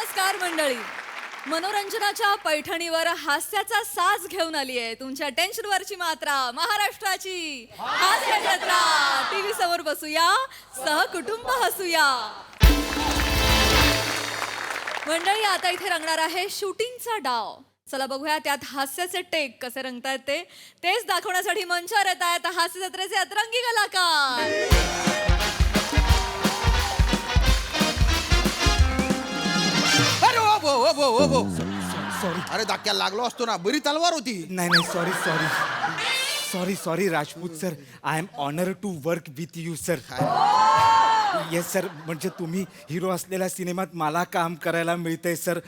नमस्कार मंडळी. मनोरंजनाच्या पैठणीवर हास्याचा साज घेऊन आली आहे तुमच्या टेन्शनवरची मात्रा महाराष्ट्राची हास्य जत्रा. टीव्ही समोर बसूया, सहकुटुंब हसूया. मंडळी, आता इथे रंगणार आहे शूटिंगचा डाव. चला बघूया त्यात हास्याचे टेक कसे रंगतायत तेच दाखवण्यासाठी मंचावर येत आहेत हास्य जत्रेचे अतरंगी कलाकार. सॉरी. अरे धक्क्याला लागलो असतो ना, बरी तलवार होती. नाही नाही sorry sorry sorry sorry Rajput sir. I am honour to work with you sir. Yes sir, म्हणजे तुम्ही हिरो असलेल्या सिनेमात मला काम करायला मिळतंय सर.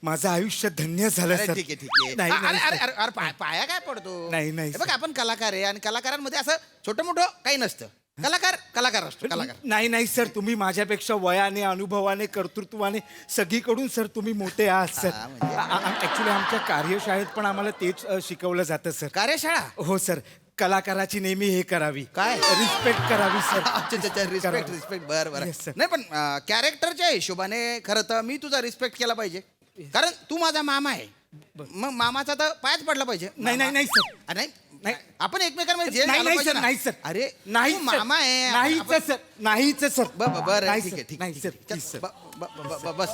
माझं आयुष्य धन्य झालं अरे सर. ठीक आहे ठीक आहे. नाही, अरे नाही, अरे सर. अरे अरे पाया काय पडतो. नाही, नाही, हे बघ, आपण कलाकार आहे आणि कलाकारांमध्ये असं छोटं मोठं काही नसतं. कलाकार कलाकार असतो. कलाकार नाही नाही सर, तुम्ही माझ्यापेक्षा वयाने अनुभवाने कर्तृत्वाने सगळीकडून सर तुम्ही मोठे आहात सर. म्हणजे? ऍक्च्युली आमच्या कार्यशाळेत पण आम्हाला तेच शिकवलं जातं सर. कार्यशाळा. हो सर, कलाकाराची नेहमी हे करावी, काय? रिस्पेक्ट करावी सर. Respect respect. बरं बरं. Yes, sir. नाही पण कॅरेक्टरच्या हिशोबाने खरं तर मी तुझा रिस्पेक्ट केला पाहिजे, कारण तू माझा मामा आहे. मग मामाचा तर पायच पडला पाहिजे. नाही नाही नाही सर. नाही नाही. आपण एकमेकांमध्ये जेल नाही घाला नाही पाहिजे सर, ना. नाही सर. अरे नाही तू सर. मामा आहे. नाहीच आपण- सर, नाहीच सर. बरं नाही ठीक सर, आहे ठीक नाही आहे, सर, ठीक आहे. please, sir. बस बस.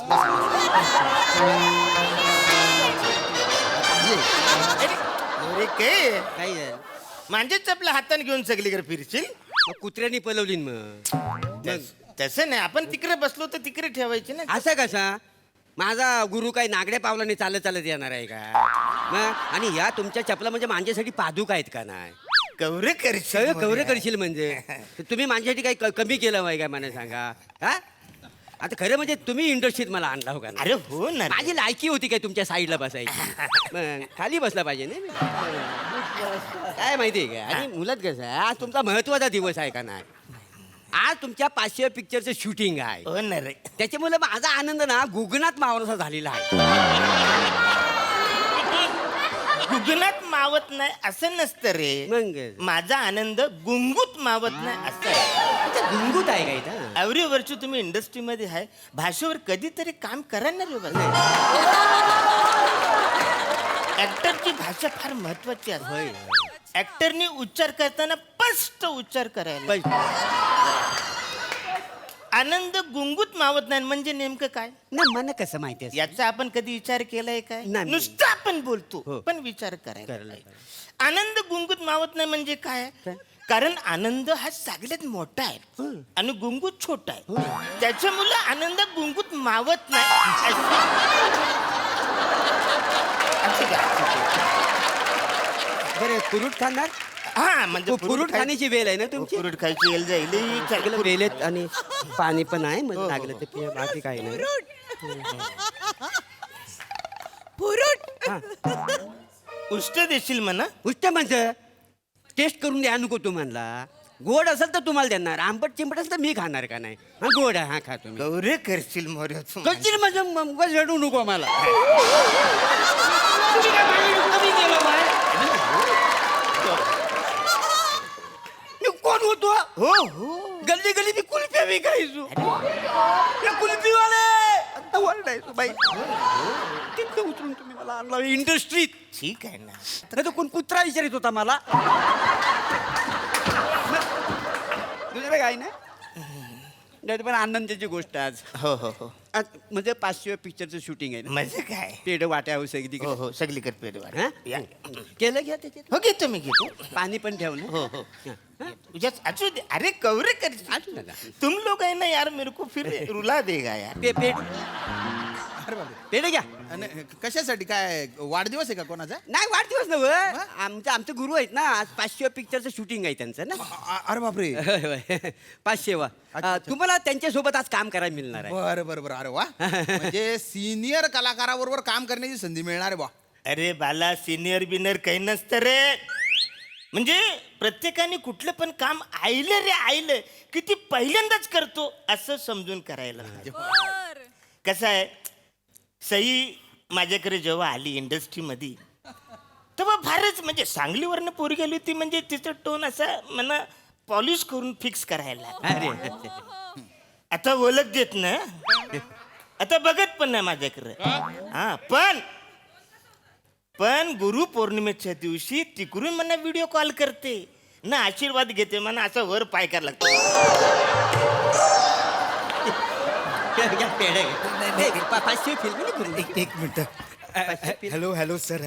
अरे काय झालं? माझ्याच आपल्या हाताने घेऊन सगळीकडे फिरशील. कुत्र्यानी पलवली मग तसं नाही, आपण तिकडे बसलो तर तिकडे ठेवायची ना. असं कसा? माझा गुरु काय नागड्या पावलाने चालत चालत येणार आहे का मग? आणि या तुमच्या चपला म्हणजे माझ्यासाठी पादुका आहेत का नाही? कवरे करशील सगळं कवरे मोऱ्या. करशील म्हणजे तर तुम्ही माझ्यासाठी काही कमी केलं पाहिजे का मला सांगा. हा आता खरं म्हणजे तुम्ही इंडस्ट्रीत मला आणला हो का नाही? अरे हो ना रे. माझी लायकी होती काय तुमच्या साईडला बसायची? मग खाली बसला पाहिजे नाही मी? काय माहिती आहे का? आणि मुलात कसं आहे, आज तुमचा महत्वाचा दिवस आहे का नाही? आज तुमच्या 500 पिक्चरचं शूटिंग आहे. हो ना रे. त्याच्यामुळे माझा आनंद ना गुगनात मावरसा झालेला आहे. गुगनात मावत नाही असं नसतं रे. मग? माझा आनंद गुंगूत मावत नाही असं आहे. अच्छा, गुंगूत आहे का इथं? एव्हरी वर्ष तुम्ही इंडस्ट्रीमध्ये आहे, भाषेवर कधीतरी काम करा ना रे बाबा. ऍक्टरची भाषा फार महत्वाची असते. ऍक्टरनी उच्चार करताना स्पष्ट उच्चार करायला. आनंद गुंगूत मावत नाही म्हणजे नेमकं काय? ना मला कसं माहिती आहे? याचा आपण कधी विचार केलाय काय? नाही. नुसतं आपण बोलतो हो. पण विचार करायला करायला पाहिजे. आनंद गुंगूत मावत नाही म्हणजे काय? कारण आनंद हा सगळ्यात मोठा आहे आणि गुंगूत छोटा आहे. त्याच्यामुळे आनंद गुंगूत मावत नाही असं काय? बरं, कुरूट खाणार? हा म्हणजे कुरूट खाण्याची वेळ आहे ना तुमची? कुरूट खायची येल जाईल. सगळं वेलेत आणि पाणी पण आहे मग लागलं ते पिय, बाकी काही नाही. उष्ट देशील म्हणा. उष्ट म्हणजे टेस्ट करून द्या नको तू म्हणला. गोड असेल तर तुम्हाला देणार, आंबट चिंबट असेल तर मी खाणार का नाही? हा गोड आहे, हा खा तुम्ही. गौरे करशील मोर्या तू. करशील म्हणजे मग रडू नको मला. तुम्ही काय माझ्याकडे कमी केलं बाय? मी कोण होतो? हो हो. गल्ली गल्ली मी कुल्फ्या विकायचो. या कुल्फीवाले आता ओरडायचो बाई. तिथं उतरून तुम्ही मला आणला इंडस्ट्रीत. ठीक आहे ना. नाही तर कोण कुत्रा विचारित होता मला. दुसरं काय नाही. नाही पण आनंदाची गोष्ट आज. हो हो हो. आज म्हणजे 500 पिक्चरचं शूटिंग आहे ना. मजा काय? पेड वाट्या हो सगळी. हो हो सगळीकडे पेड हा? केलं घ्या त्याच्यात. हो घेतो मी घेतो. पाणी पण ठेवलं. हो हो. तुझ्याच असू दे. अरे कवरे कर. आठवू नका. तुम लोग है ना यार, मेरे को फिर रुला देगा यार. पेड अरे बाबा. पेड घ्या. आणि कशासाठी? काय वाढदिवस आहे का कोणाचा? नाही वाढदिवस नव्हे. आमचे गुरु आहेत ना, आज 500 पिक्चरचं शूटिंग आहे त्यांचं ना. अरे बापरे. होय, होय. 500 वा. अच्छा. तुम्हाला त्यांच्यासोबत आज काम करायला मिळणार आहे. बरं बरं बरं. अरे वा. म्हणजे सिनियर कलाकाराबरोबर काम करण्याची संधी मिळणार आहे बा. अरे बाला, सिनियर बिनियर काही नसतं रे. म्हणजे प्रत्येकाने कुठलं पण काम आईलं रे आईलं की ती पहिल्यांदाच करतो असं समजून करायला पाहिजे. बर. कसं आहे, सई माझ्याकडे जेव्हा आली इंडस्ट्रीमध्ये तेव्हा फारच म्हणजे सांगलीवरनं पोरी गेली होती. म्हणजे तिचं टोन असा मला पॉलिश करून फिक्स करायला. अरे आता ओळख देत ना आता बघत पण नाही माझ्याकडे हा पण गुरु पौर्णिमेच्या दिवशी तिकडून मला व्हिडिओ कॉल करते ना, आशीर्वाद घेते म्हणा, असं वर पाय करायला लागतो. घ्या, पेढे घ्या. 500 फिल्म नाही करू. एक minute hello sir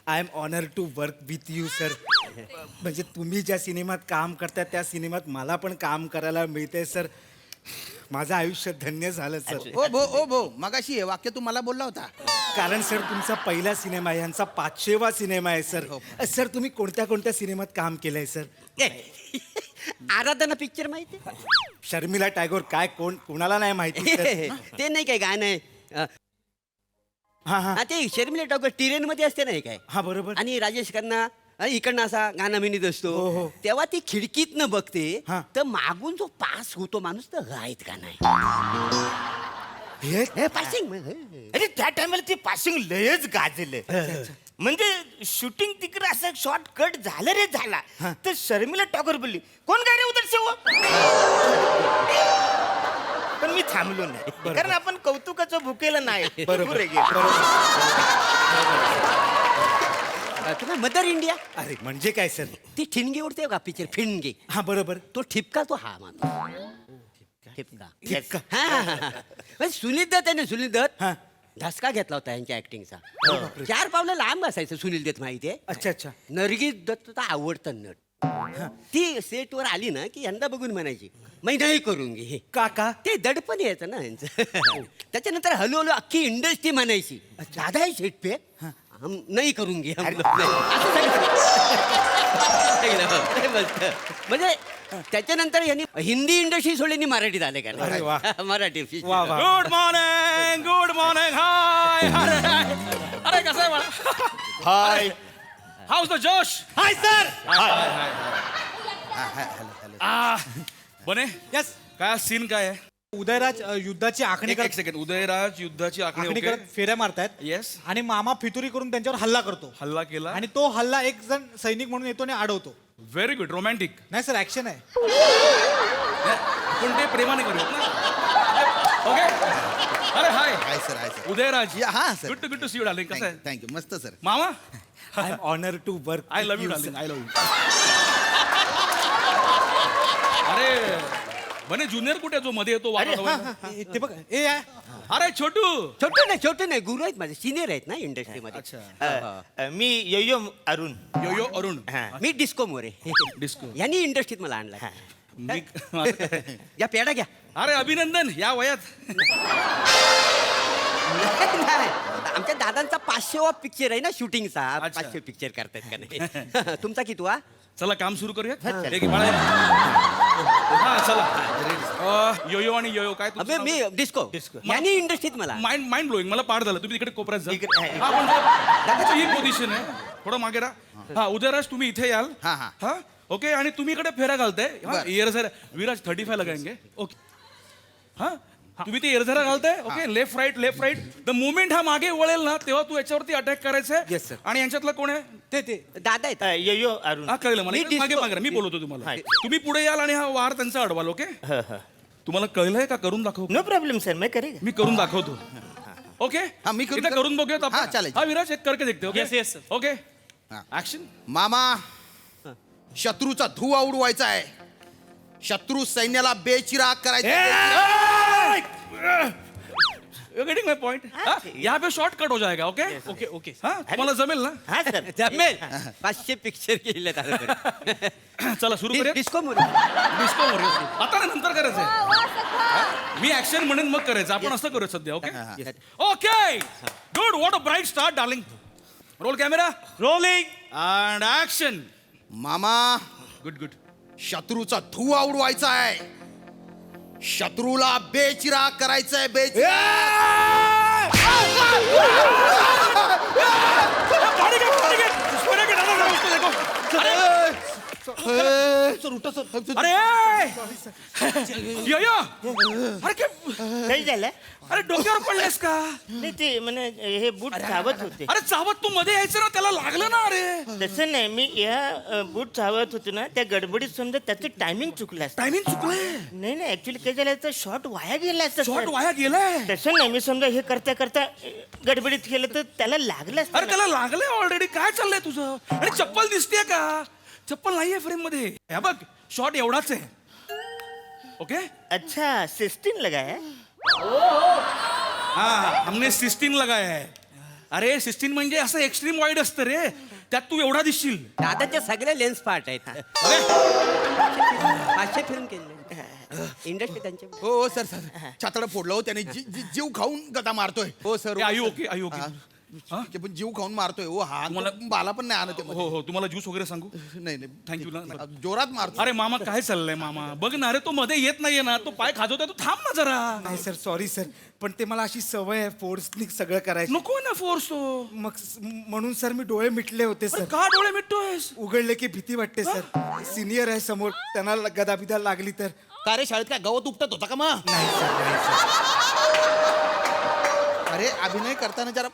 I am honour to work with you sir. म्हणजे तुम्ही ज्या सिनेमात काम करता त्या सिनेमात मला पण काम करायला मिळतंय सर. माझं आयुष्य धन्य झालं सर. ओ भो मगाशी हे वाक्य तू मला बोलला होता. कारण सर तुमचा पहिला सिनेमा आहे, यांचा 500वा सिनेमा आहे सर. सर तुम्ही कोणत्या सिनेमात काम केलंय सर? आराधना पिक्चर माहिती शर्मिला टॅगोर काय कोणाला नाही माहिती सर? ते नाही काय गाणं आहे हा हा, ते शर्मिला टागोर ट्रेन मध्ये असते नाही काय, हा बरोबर. आणि राजेश खन्ना इकडनं असा गाणं म्हणत हो, असतो, हो. तेव्हा ती खिडकीतनं बघते हा. तर मागून जो पास होतो माणूस तर गायत का नाही हे पासिंग अरे त्या टायमाला ते पासिंग लयच गाजलं. म्हणजे शूटिंग तिकडे असं शॉर्ट कट झालं रे झाला तर शर्मिला टागोर बोलली, कोण काय रे उदर शेव. पण मी थांबलो नाही, कारण आपण कौतुकाचं भुकेलं नाही. बरोबर. पुरे गेलो. तुम्ही मदर इंडिया अरे म्हणजे काय सर? ती ठिणगी उडते का पिक्चर फिणगी, हा बरोबर. तो ठिपका तो हा माणूस ठिपका. ठिपका. म्हणजे सुनील दत्त आहे ना, सुनील दत्त हा. धसका घेतला होता यांच्या ऍक्टिंगचा. 4 पावलं लांब असायचं सुनील दत्त माहितीये. अच्छा नरगिस दत्तचा आवडतं नट. ती सेटवर आली ना की यंदा बघून म्हणायची मी नाही करून घे. काका ते दडपण यायचं ना यांचं. त्याच्यानंतर हळूहळू अख्खी इंडस्ट्री म्हणायची दादा हे सेट पे हम नाही करून घे. हम लोग नाही. असं सगळं. म्हणजे त्याच्यानंतर यांनी हिंदी इंडस्ट्री सोडली आणि मराठीत आले अरे वा. का मराठी. वा वा. Good morning hi. अरे कसं आहे मला? हाय हाऊस द जोश? Hi sir. बने यस काय सीन काय आहे? उदयराज युद्धाची आखणी एक सेकंड. उदयराज युद्धाची आखणी आखणी करत फेऱ्या मारतायत. येस. आणि मामा फितुरी करून त्यांच्यावर हल्ला करतो. हल्ला केला आणि तो हल्ला एक जण सैनिक म्हणून येतो आणि अडवतो. Very good. रोमॅन्टिक. नाही सर ऍक्शन आहे. आपण ते प्रेमाने करूयात ना. ओके. अरे हाय हाय सर. उदयराज. हा sir. Good to see you darling. कसं आहे थँक्यू मस्त सर. मामा? I am honour to work. I love you darling. I love you. अरे बने ज्युनियर कुठे जो मध्ये येतो वाटत? ते बघ ए आहे. अरे छोटू. छोटे नाही गुरु आहेत माझे, सिनियर आहेत ना इंडस्ट्रीमध्ये. अच्छा. मी यो अरुण. यो अरुण. हा. मी डिस्को मोरे. डिस्को. यांनी इंडस्ट्रीत मला आणला. मी या पेढा घ्या. अरे अभिनंदन या वयात. नाही, आमच्या दादांचा 500वा पिक्चर आहे ना शूटिंगचा. अच्छा. 500 पिक्चर करतायत का नाही? तुमचा कितवा? चला काम सुरू करूया. हे घे, बाळा. हा चला. यो आणि यो काय अबे मी डिस्को. यांनी इंडस्ट्रीत मला. Mind blowing. मला पाठ झालं. तुम्ही तिकडे कोपऱ्यात जा. इकडे- हा, पण दादाची ही पोझिशन आहे. थोडं मागे राहा. हा उदयराज तुम्ही इथे याल. हा. ओके. आणि तुम्ही इकडे फेऱ्या घालताय. बरं. इयर सर विराज 35 लगाएंगे. ओके. हा तुम्ही ते एरझरा घालताय. Okay. Left right. The movement हा मागे वळेल ना तेव्हा तू याच्यावरती अटॅक करायचंय. Yes, sir. आणि यांच्यातला कोण आहे? ते दादा आहेत. यो अरुण. हा कळलं मला. मी इकडे मागे disco- मागे मी बोलवतो तुम्हाला. हाय. तुम्ही पुढे याल आणि हा वार त्यांचा अडवाल. ओके. तुम्हाला कळलंय का? करून दाखव. नो प्रॉब्लेम सर, मैं करेगा. मी करून दाखवतो. ओके. हा, मी करू इथं का? करून बघूयात आपण. हा, चालेल. हा विराज एक करके देखते. Okay. Yes, yes, sir. Okay. हा. ऍक्शन. मामा शत्रूचा धुवा उडवायचा आहे. शत्रू सैन्याला बेचिराग करायचा. You getting my point? यहाँ पे शॉर्ट कट हो जाएगा. ओके. ओके हा तुम्हाला जमेल ना? हा सर. जमेल. 500 पिक्चर केले चला सुरू करूया. डिस्को मोरे. डिस्को वर. आता नाही, नंतर करायचंय. मी ऍक्शन म्हणेन मग करायचं. आपण असं करूया सध्या. Okay. Okay. Good. What a bright start darling. Roll camera. Rolling and action. मामा गुड. शत्रूचा धुवा उडवायचा आहे. शत्रूला बेचिराग करायचंय. सर उठा सर. अरे यो अरे काय काही झालं अरे डोक्यावर पडलेस का? नाही ते म्हणे हे बूट चावत होते. अरे चावत तू मध्ये यायचं ना, त्याला लागलं ना. अरे तसं नाही, मी या बूट चावत होतो ना, त्या गडबडीत समजा त्याचं टायमिंग चुकलं असतं. टायमिंग चुकलंय. नाही नाही, ऍक्च्युली काय झालं तर शॉट वाया गेला असतं शॉट sir. वाया गेलाय. तसं नाही, मी समजा हे करता करता गडबडीत केलं तर त्याला लागलं असतं अरे ना. त्याला लागलंय ऑलरेडी. काय चाललंय तुझं? आणि चप्पल दिसतेय का? चप्पल नाहीये फ्रेम मध्ये. हे बघ शॉट एवढाच आहे. ओके अच्छा 16 लगाया. हाँ हमने 16 लगाया है. अरे 16 म्हणजे असं एक्स्ट्रीम वाईड असतं रे. त्यात तू एवढा दिसशील. दादाच्या सगळ्या लेन्स पार्ट आहेत. 500 फिल्म केले इंडस्ट्री त्यांच्या. हो सर सर छातडं फोडलं हो त्याने. जीव खाऊन गदा मारतोय. हो सर. आयु ओके आयु ओके. हा? पण जीव खाऊन मारतोय हो. हा तुम्हाला- बाला पण नाही आणत आहे हो मध्ये. हो तुम्हाला ज्यूस वगैरे सांगू? नाही नाही थँक्यू ना. जोरात मारतो. अरे मामा काय चाललंय मामा? बघ ना रे, तो मध्ये येत नाहीये ना, तो पाय खाजवतोय. तू थांब ना जरा. नाही सर सॉरी सर, पण ते मला अशी सवय आहे फोर्सनी सगळं करायचं. नको ना फोर्स तो. मग म्हणून सर मी डोळे मिटले होते अरे सर. का डोळे मिटतोयस? उघडले की भीती वाटते सर. सिनियर आहे समोर, त्यांना गदाबिदा लागली तर. का रे शाळेत काय गवत उपटत होता का मग? नाही सर नाही सर. अरे अभिनय करताना जरा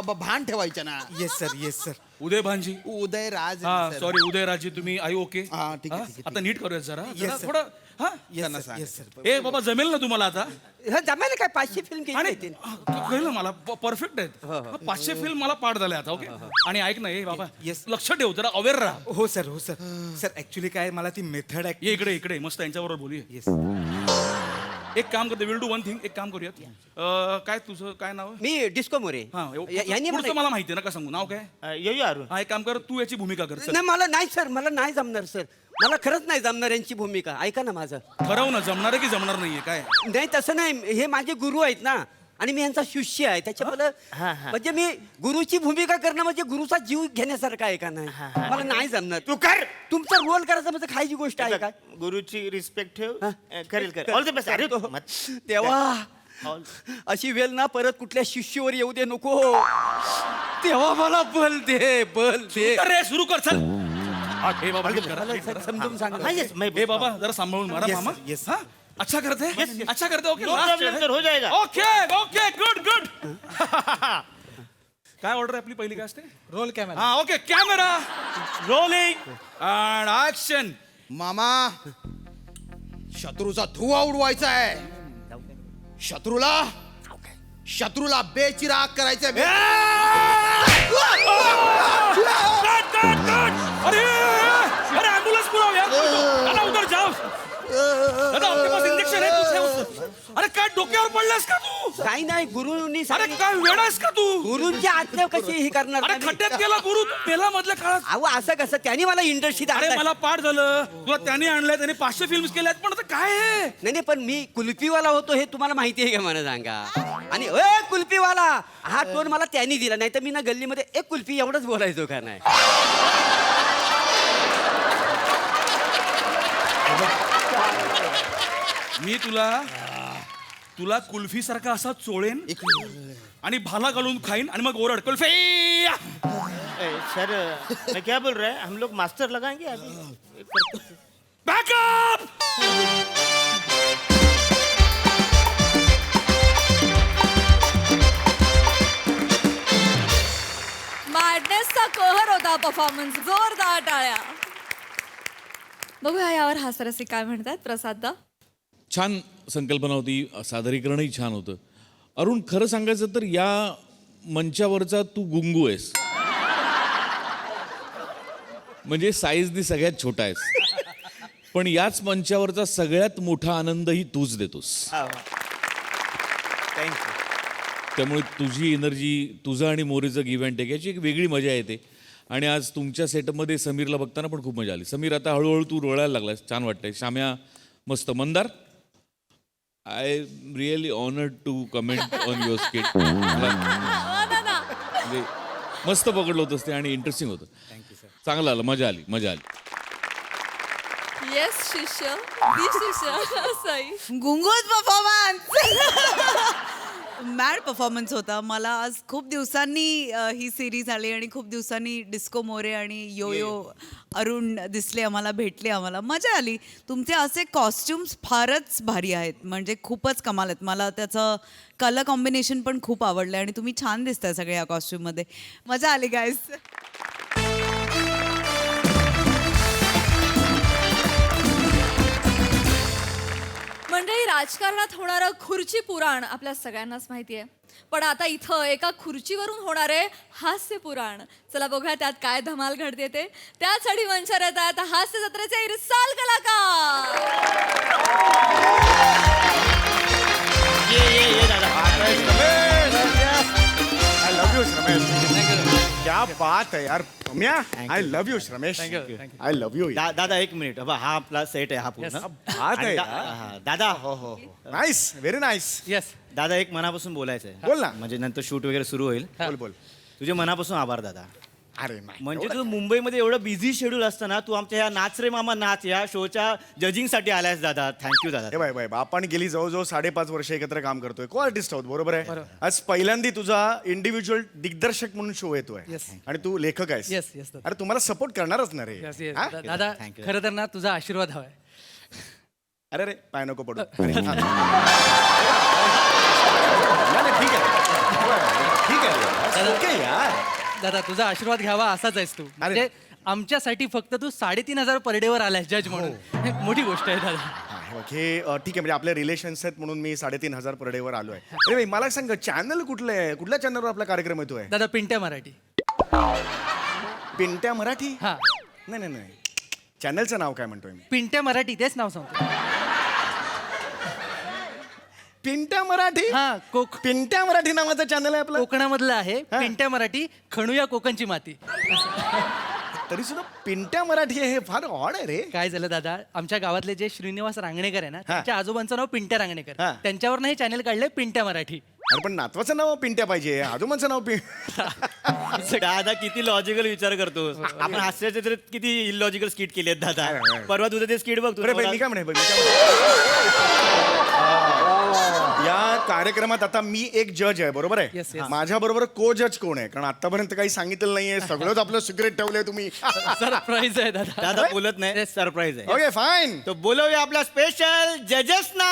भान ठेवायचं ना. Yes sir yes sir. Uday भानजी. उदयराज हा सर. सॉरी उदयराजी, तुम्ही आई ओके? हा, ठीक आहे, हा? ठीक आहे, आता नीट करूया जरा. Yes, जरा sir. थोडं हा येस सर येस सर. ए बाबा जमेल ना तुम्हाला आता? जमायला काय 500 फिल्म केली आणि होती. कळलं मला परफेक्ट आहेत. 500 फिल्म मला पाठ झाल्या आता. ओके आणि ऐक ना ए बाबा Yes. लक्ष ठेव जरा अवेअर राहा. हो सर हो सर. सर ऍक्च्युली काय मला ती मेथड आहे. ये इकडे इकडे मस्त यांच्याबरोबर बोलूया. येस. एक काम करते, विल डू वन थिंग. एक काम करूयात. काय तुझं काय नाव आहे? मी डिस्को मोरे. हा यांनी पुढचं मला माहिती आहे ना, का सांगू नाव काय? येऊ अरुण. हा एक काम कर, तू याची भूमिका कर. चल. नाही मला नाही सर, मला नाही जमणार सर. मला खरंच नाही जमणार यांची भूमिका. ऐका ना माझं. ठरव ना, जमणार आहे की जमणार नाहीये काय? नाही तसं नाही, हे माझे गुरु आहेत ना, आणि मी यांचा शिष्य आहे. त्याच्यामुळे म्हणजे मी गुरुची भूमिका करणं म्हणजे गुरुचा जीव घेण्यासारखं आहे का नाही. मला नाही जमणार. तू कर. तुमचा रोल करायचं म्हणजे खायची गोष्ट आहे का? गुरुची रिस्पेक्ट ठेव. करेल कर. All the best. अरे तेव्हा अशी वेळ ना परत कुठल्या शिष्यवर येऊ दे नको. तेव्हा मला बल दे बल दे. अरे सुरू कर चल. हे बाबा नीट करा. सर, समजून सांगा. हे बाबा जरा सांभाळून मारा Yes, मामा. sir, yes, हा अच्छा करते अच्छा करते. ओके नो प्रॉब्लेम सर, हो जाएगा. Okay okay good good. काय ऑर्डर आहे आपली पहिली काय असते? Roll camera. हा okay camera rolling and action. मामा शत्रूचा धुवा उडवायचा आहे. शत्रूला बेचिराग करायचं आहे. अरे अरे ॲम्ब्युलन्स बुलाव यार. दादा उधर जाओ. दादा आपके पास इंजेक्शन है तुझे? अरे काय डोक्यावर पडलास का तू? काही नाही, गुरुनी अरे सांगितलं. काय वेडायस का तू? गुरुंच्या आज्ञा कशी हे करणार अरे नाही? खड्ड्यात गेला गुरु तू पेला मधल्या काळात. अहो असं कसं, त्यांनी मला इंडस्ट्रीत अरे आणलंय. मला पाठ झालं. तुला त्याने आणलंय, त्याने 500 फिल्म्स केल्यात. पण आता काय आहे? नाही नाही, पण मी कुल्फीवाला होतो हे तुम्हाला माहिती आहे का मला सांगा. आणि कुल्फीवाला हा टोन मला त्यांनी दिला, नाही तर मी ना गल्लीमध्ये एक कुल्फी एवढंच बोलायचो का नाही. मी तुला कुल्फी सारखा असा चोळेन आणि भाला घालून खाईन आणि मग ओरड कुल्फी. सर मैं क्या बोल रहा है, हम लोग मास्टर लगाएंगे अभी. बॅकअप. मॅडनेसचा कहर होता परफॉर्मन्स. जोरदार टाळ्या. बघूया यावर हास्यरसिक काय म्हणतात. प्रसाददा. छान संकल्पना होती, सादरीकरणही छान होतं. अरुण खरं सांगायचं तर या मंचावरचा तू गुंगू आहेस. म्हणजे साईजनी सगळ्यात छोटा आहेस, पण याच मंचावरचा सगळ्यात मोठा आनंदही तूच देतोस. थँक्यू. त्यामुळे तुझी एनर्जी, तुझं आणि मोरेचं गिव्ह अँड टेक याची एक वेगळी मजा येते. आणि आज तुमच्या सेटमध्ये समीरला बघताना पण खूप मजा आली. समीर आता हळूहळू तू रोळायला लागलास, छान वाटतंय. शाम्या मस्त. Mandar I really honoured to comment on your skit. म्हणजे मस्त पकडलं होतंस ते आणि इंटरेस्टिंग होतं. चांगलं आलं, मजा आली मजा आली. येस शिष्य दी शिष्य. सई. गुंगूज परफॉर्मन्स. मॅड परफॉर्मन्स होता. मला आज खूप दिवसांनी ही सिरीज आली आणि खूप दिवसांनी डिस्को मोरे आणि यो यो अरुण दिसले आम्हाला, भेटले आम्हाला, मजा आली. तुमचे असे कॉस्ट्युम्स फारच भारी आहेत, म्हणजे खूपच कमाल आहेत. मला त्याचं कलर कॉम्बिनेशन पण खूप आवडलं आणि तुम्ही छान दिसताय सगळे या कॉस्ट्युममध्ये. मजा आली गाईज. मंडळी, राजकारणात होणारं खुर्ची पुराण आपल्या सगळ्यांनाच माहिती आहे, पण आता इथं एका खुर्चीवरून होणारे हास्य पुराण. चला बघूया त्यात काय धमाल घडते ते. त्यासाठी मंचावर येत आहेत हास्य जत्रेचे इरसाल कलाकार. ये दादा. I love you Ramesh. क्या बात है यार. Ramya I love you Ramesh. I love you. दादा एक मिनिट. हा आपला सेट आहे हा पूर्ण. बात आणि आहे दादा हो नाईस, व्हेरी नाईस. येस. दादा एक मनापासून बोलायचं आहे. बोल ना. म्हणजे नंतर शूट वगैरे सुरू होईल. बोल बोल. तुझे मनापासून आभार दादा. अरे नाही म्हणजे तू मुंबईमध्ये एवढं बिझी शेड्यूल असताना तू आमच्या ह्या नाच रे मामा नाच या शोच्या जजिंगसाठी आलायस दादा. थँक्यू दादा. हे बाय आपण गेली जवळजवळ 5.5 वर्ष एकत्र काम करतोय. को आर्टिस्ट आहोत, बरोबर आहे. आज पहिल्यांदा तुझा इंडिव्हिज्युअल दिग्दर्शक म्हणून शो येतोय आणि तू लेखक आहेस. येस येस अरे तुम्हाला सपोर्ट करणारच ना रे. हा? दादा Thank you. खरं तर ना तुझा आशीर्वाद हवाय. अरे रे पाय नको पडू. नाही, ठीक आहे ठीक आहे. ओके यार. दादा तुझा आशीर्वाद घ्यावा असाच आहेस तू. म्हणजे आमच्यासाठी फक्त तू 3,500 पर डे वर आलायस जज म्हणून. हे मोठी गोष्ट आहे दादा. हे बघ, हे ठीक आहे, म्हणजे आपले रिलेशन्स आहेत म्हणून मी 3,500 पर डे वर आलोय. अरे भाई मला सांग, चॅनल कुठलं आहे? कुठल्या चॅनलवर आपला कार्यक्रम येतोय? दादा पिंट्या मराठी. पिंट्या मराठी? हा नाही चॅनलचं नाव काय म्हणतोय मी? पिंट्या मराठी तेच नाव सांगतो. पिंट्या मराठी? हा पिंट्या मराठी नावाचं चॅनल आहे आपलं? कोकणामधलं आहे. पिंट्या मराठी खणूया कोकणची माती. तरी सुद्धा पिंट्या मराठी आहे, हे फार ऑड आहे रे. काय झालं दादा, आमच्या गावातले जे श्रीनिवास रांगणेकर आहे ना, त्यांच्या आजोबांचं नाव पिंट्या रांगणेकर. हा. त्यांच्यावर हे चॅनल काढलंय पिंट्या मराठी. अरे पण नातवाचं नाव पिंट्या पाहिजे, आजोबांचं नाव दादा किती लॉजिकल विचार करतो. आपण हास्याचे तर किती इलॉजिकल स्किट केले आहेत दादा. परवा तुझं ते स्किट बघ. अरे बाई, मी काय म्हणे या कार्यक्रमात आता मी एक जज आहे, बरोबर आहे. Yes, yes. माझ्या बरोबर को जज कोण आहे? कारण आतापर्यंत काही सांगितलं नाहीये, सगळंच आपलं सिक्रेट ठेवलंय तुम्ही. सरप्राईज आहे दादा. दादा बोलत नाही, सरप्राईज आहे. Okay fine. तो बोलवूया आपला स्पेशल जजेस ना.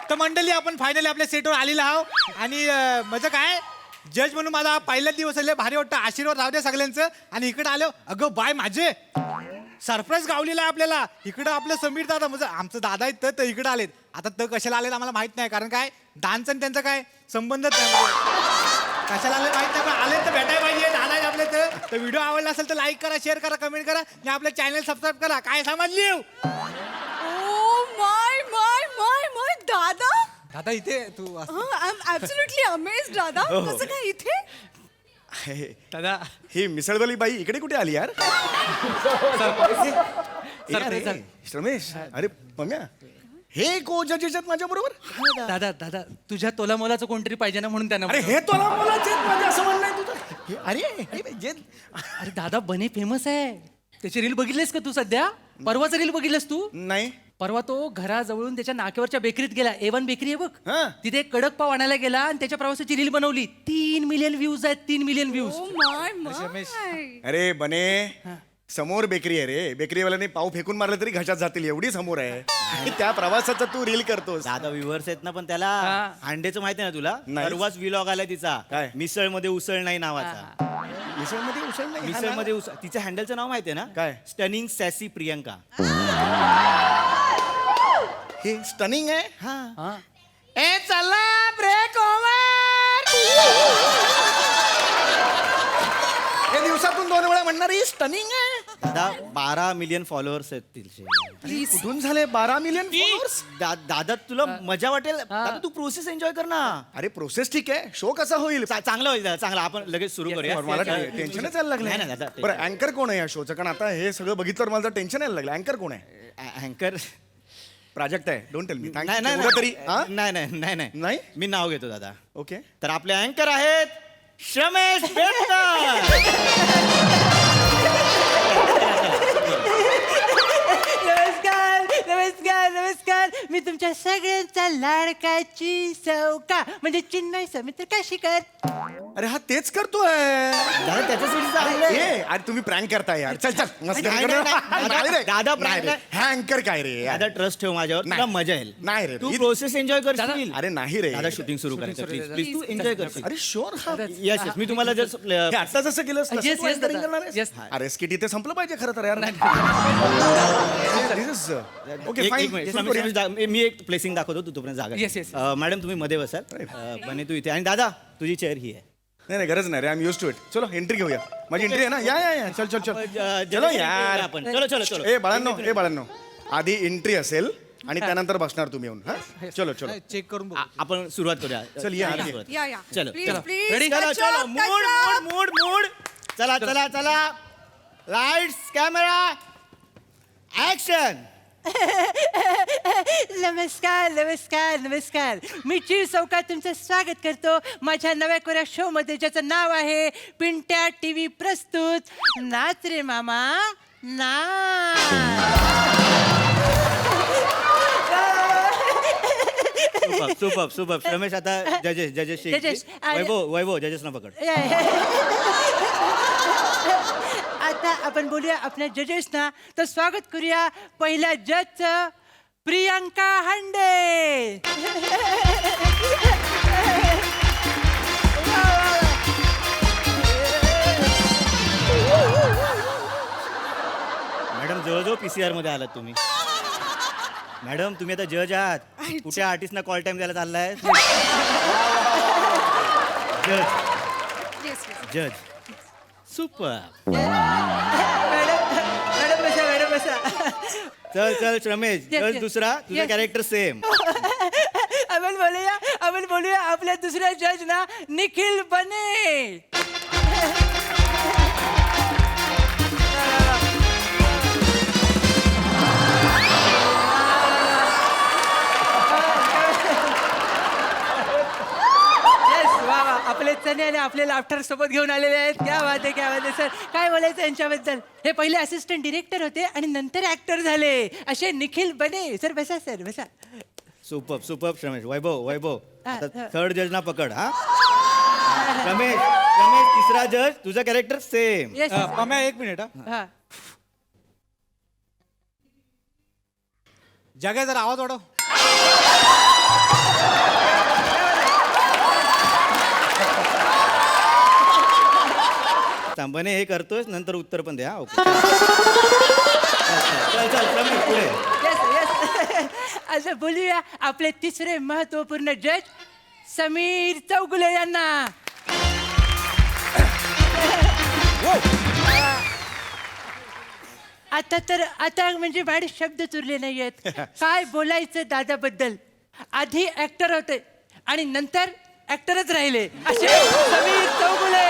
तर मंडळी, आपण फायनली आपल्या सेटवर आलेलो आहोत आणि माझं काय जज म्हणून माझा पहिला दिवस आले, भारी वाटतं. आशीर्वाद राहू द्या सगळ्यांचं. आणि इकडे आलो, अगं बाय माझे सरप्राईज गावलेला आहे आपल्याला. इकडं आपलं समीर दादा, म्हणजे आमचं दादा आहेत तर इकडे आलेत. आता तर कशाला आलेत आम्हाला माहित नाही, कारण काय डान्स आणि त्यांचा काय संबंधच नाही. कशाला आले माहित नाही, पण आले तर भेटायला पाहिजे. दादा आहेत आपले तर व्हिडिओ आवडला असेल तर लाईक करा, शेअर करा, कमेंट करा आणि आपलं चॅनल सबस्क्राईब करा. काय समजली? ओ माय माय माय माय दादा. दादा इथे तू आय एम ॲब्सोल्युटली अमेज्ड दादा. कसं काय इथे? दादा ही मिसळवाली बाई इकडे कुठे आली यार? रमेश, अरे मम्या, हे को जजेस आहेत माझ्या बरोबर? दादा दादा तुझ्या तोला मोलाचं कोणतरी पाहिजे ना म्हणून त्यांना अरे हे तुला मुलाचे माझ्या असं म्हणणं आहे तुझं? अरे अरे दादा बने फेमस आहे. त्याची रील बघितलीस का तू सध्या? परवाचं रील बघितलंस तू? नाही. परवा तो घराजवळून त्याच्या नाक्यावरच्या बेकरीत गेला. A1 बेकरी आहे बघ. हा. तिथे एक कडक पाव आणायला गेला आणि त्याच्या प्रवासाची रील बनवली. 3 मिलियन व्ह्यूज आहेत. 3 मिलियन व्ह्यूज. ओ माय माय. अरे बने, समोर बेकरी आहे रे. बेकरीवाल्याने पाव फेकून मारलं तरी घशात जातील एवढी समोर आहे. आणि त्या प्रवासाचा तू रील करतोस. दादा व्ह्युअर्स आहेत ना, पण त्याला हा. अंड्याचं माहिती आहे ना तुला? नाही. परवाच व्लॉग आलाय तिचा. काय? मिसळ मध्ये उसळ नाही नावाचा. मिसळमध्ये उसळ नाही. मिसळ मध्ये उसळ. तिच्या हँडलचं नाव माहितीये ना? काय? स्टनिंग सॅसी प्रियंका. हे स्टनिंग आहे. हा. ए चला ब्रेक ओव्हर. हे दिवसातून 2 वेळा म्हणणारी स्टनिंग आहे. दादा 12 मिलियन फॉलोअर्स आहेत तिचे. अरे, कुठून झाले 12 मिलियन फॉलोअर्स? दादा तुला मजा वाटेल. दादा तू प्रोसेस एन्जॉय कर ना. अरे प्रोसेस ठीक आहे, शो कसा होईल? चांगलं होईल दादा, चांगलं. आपण लगेच सुरू करूया. मला टेन्शनच यायला लागलं. नाही, नाही, दादा. बरं, अँकर कोण आहे या शोचं? कारण आता हे सगळं बघितलं मला टेन्शन यायला लागलं. अँकर कोण आहे? अँकर प्राजक्त आहे. Don't tell me. नाही नाही तरी हा? नाही नाही नाही नाही नाही? मी नाव घेतो दादा. ओके. तर आपले अँकर आहेत श्रमेश बेटकर. नमस्कार नमस्कार नमस्कार. मी तुमच्या सगळ्यांचा लाडकाची सौका म्हणजे चिन्मय समित्र काशीकर. अरे हा तेच करतोय दादा त्याच्यासाठी चांगलं ये अरे तुम्ही प्रँक करताय यार चल चल मस्त नाही, नाही, नाही. दादा prank नाही. हा अँकर काय रे यार? दादा ट्रस्ट ठेव माझ्यावर तुला नाही. मजा येईल. नाही रे तू ही- प्रोसेस एन्जॉय करशील. अरे नाही रे दादा शूटिंग सुरू करायचं प्लीज प्लीज तू एन्जॉय करशील. अरे शुअर येस येस मी तुम्हाला जस्ट हे आता जसं केलं Yes, yes, दादा. Yes. अरे स्किट इथे संपलं पाहिजे खरं तर यार ओके फाईन मी एक प्लेसिंग दाखवतो तू तोपर्यंत जागा Yes, yes. मॅडम तुम्ही मध्ये बसाल बने तू इथे आणि दादा तुझी चेअर ही आहे. नाही नाही गरज नाही रे I am use to it चलो एंट्री घेऊया माझी एंट्री आहे ना या या या चल चल चल चलो यार आपण चलो चलो चलो ए बाळांनो आधी एंट्री असेल आणि त्यानंतर बसणार तुम्ही येऊन हा चलो चलो चेक करून बघू. आपण सुरुवात करूया. चल, या, सुरुवात. या. या या चलो, प्लीज चलो. Please Ready? चलो चलो मूड मूड मूड मूड चला चला चला लाईट्स कॅमेरा ऍक्शन. नमस्कार नमस्कार नमस्कार. मी चीर चौकात तुमचं स्वागत करतो माझ्या नव्या कोऱ्या शो मध्ये ज्याचं नाव आहे पिंट्या टीव्ही प्रस्तुत नाच रे मामा सुपर सुपर रमेश आता जजेस Judges, आणि- वैभव जजेस ना पकड. आता आपण बोलूया आपल्या जजेसना. तर स्वागत करूया पहिल्या जजचं प्रियांका हांडे. मॅडम जवळजवळ PCR मध्ये आलात तुम्ही. मॅडम तुम्ही आता जज आहात. कुठे आर्टिस्टना कॉल टाइम द्यायला चाललाय. जज सुपर. मॅडम बसा मॅडम बसा. चल चल रमेश Yes, जज yes. दुसरा तुझं Yes. Character same. आपण बोलूया आपल्या दुसऱ्या जज ना निखिल बने. Yes, वा वा. आपले चणे आणि आपले लाफ्टर सोबत घेऊन आलेले आहेत. क्या बात आहे क्या बात आहे सर. काय बोलायचं यांच्याबद्दल. हे पहिले असिस्टंट डिरेक्टर होते आणि नंतर ऍक्टर झाले असे निखिल बने. सर बसा सर बसा. सुपर सुपर रमेश वैभव हा. थर्ड जज ना पकड हा. रमेश तिसरा जज तुझं कॅरेक्टर सेम. येस मामा एक मिनिट हा. हा. जगा जरा आवाज वाढव. तांबाने हे करतोय नंतर उत्तर पण द्या. ओके चल रमेश पुढे. Yes yes. असं बोलूया आपले तिसरे महत्वपूर्ण जज समीर चौगुले यांना. आता म्हणजे माझे शब्द उरले नाही आहेत. काय बोलायचं दादाबद्दल. आधी ऍक्टर होते आणि नंतर ऍक्टरच राहिले असे समीर चौगुले.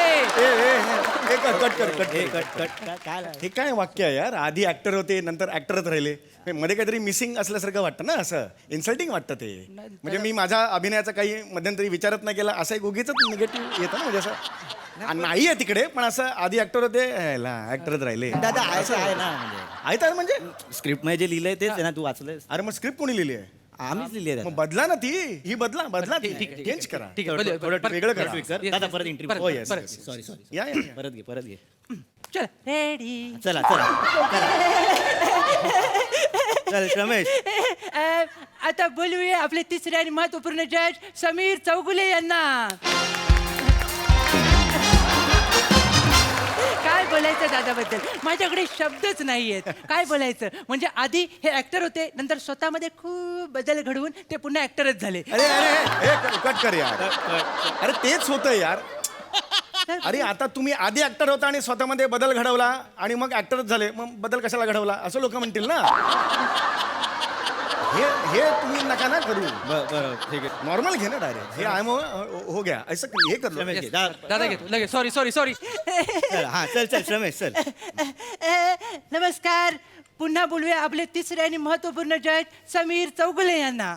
हे काय वाक्य आहे यार आधी ऍक्टर होते नंतर ऍक्टरच राहिले हे मध्ये काहीतरी मिसिंग असल्यासारखं वाटतं ना असं इन्सल्टिंग वाटतं ते म्हणजे मी माझ्या अभिनयाचा काही मध्यंतरी विचारत नाही केला असं एक उगीच निगेटिव्ह येतं ना म्हणजे असं नाही आहे तिकडे पण असं आधी ऍक्टर होते ऍक्टरच राहिले दादा आहे ना म्हणजे आहे तर म्हणजे स्क्रिप्ट मध्ये जे लिहिलंय तेच आहे ना तू वाचलंय. अरे मग स्क्रिप्ट कोणी लिहिली आहे आम्हीच लिहिली आहे मग बदला ना ती ही बदला चेंज करा ठीक आहे थोडं वेगळं करा Yes, दादा yes. परत हो इंटरव्ह्यू. येस सॉरी सॉरी या या, या. परत घे चल रेडी. चला चल रमेश. आता बोलूया आपले तिसरे आणि महत्वपूर्ण जज समीर चौगुले यांना. काय बोलायचं दादाबद्दल. माझ्याकडे शब्दच नाही आहेत. काय बोलायचं म्हणजे आधी हे ऍक्टर होते नंतर स्वतःमध्ये खूप बदल घडवून ते पुन्हा ऍक्टरच झाले. अरे कट कर यार अरे तेच होतं यार अरे आता तुम्ही आधी ऍक्टर होता आणि स्वतःमध्ये बदल घडवला आणि मग ऍक्टरच झाले मग बदल कशाला घडवला असं लोक म्हणतील ना हे तुम्ही नका ना करू बरं ठीक आहे नॉर्मल घे ना डायरेक्ट हे आय हो गया असं हे कर लो. रमेश घे. दादा घेतो लगेच. सॉरी. चल रमेश चल. नमस्कार. पुन्हा बोलूया आपले तिसरे आणि महत्वपूर्ण जज समीर चौगुले यांना.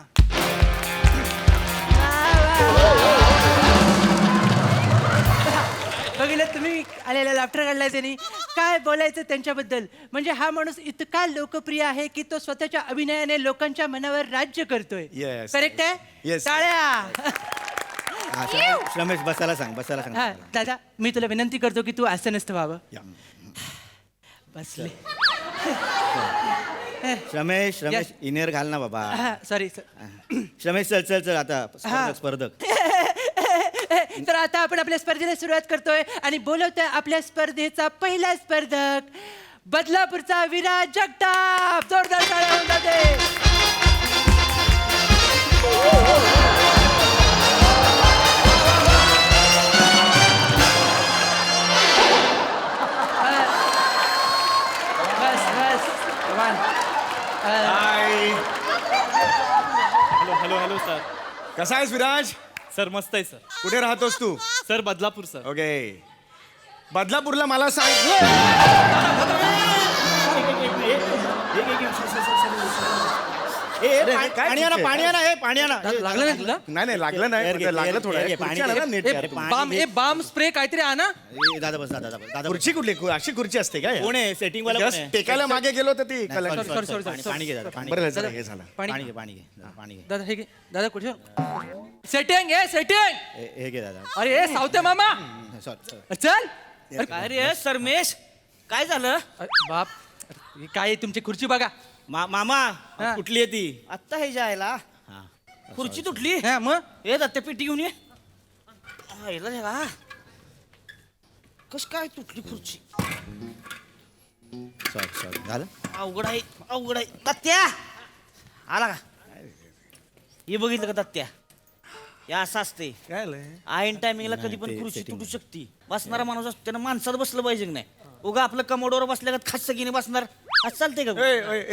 बघितलं तुम्ही आलेला लाफ्टर काढलाय त्यांनी. काय बोलायचं त्यांच्याबद्दल. म्हणजे हा माणूस इतका लोकप्रिय आहे की तो स्वतःच्या अभिनयाने लोकांच्या मनावर राज्य करतोय. Yes. करेक्ट आहे. Yes. टाळ्या. रमेश बसायला सांग बसायला सांग. हा दादा मी तुला विनंती करतो की तू असं नसतं व्हावं. या. बसले. रमेश Yes. इनेर घाल ना बाबा. सॉरी रमेश चल चल चल आता स्पर्धक. तर आता आपण आपल्या स्पर्धेला सुरुवात करतोय आणि बोलवतोय आपल्या स्पर्धेचा पहिला स्पर्धक बदलापूरचा विराज जगताप. जोरदार टाळ्या होऊन जाते. बस बस Come on. Hi hello hello hello sir. कसा आहेस विराज? सर मस्त आहे सर. कुठे राहतोस तू? Sir Badlapur sir. ओके बदलापूरला मला सांग. पाणी आणा पाणी आणा हे पाणी आणा. लागलं नाही तुला? नाही लागलं नाही म्हणजे लागलं थोडं घे, खुर्ची आणा ना नीट यार. बाम स्प्रे काहीतरी आणा. दादा बस दादा बस दादा. खुर्ची कुठली अशी खुर्ची असते का कोण आहे सेटिंग वाला? जस्ट टेकायला मागे गेलो तर ती पाणी घे दादा पाणी. बरं झालं, हे झालं. पाणी घे पाणी घे पाणी घे. दादा हे घे. दादा कुठे सेटिंग आहे सेटिंग. हे घे दादा. अरे हे सावते मामा सॉरी चल. काय रे सरमेश काय झालं? अरे बाप हे काय आहे तुमची खुर्ची बघा. मामा हा. कुठली आहे ती? आत्ता हे जायला खुर्ची तुटली. हा मग हे दत्त्या पेटी घेऊन ये. यायला देवा कस काय तुटली खुर्ची? सॉरी झालं. अवघड आहे अवघड आहे. दत्त्या आला का? हे बघितलं का दत्त्या? हे असं असते काय आयन टायमिंगला कधी पण खुर्ची तुटू शकते. बसणारा माणूस असतो त्यानं माणसात बसलं पाहिजे की नाही. उगा आपलं कमोडवर बसल्या का खासकीने बसणार असं चालतंय का?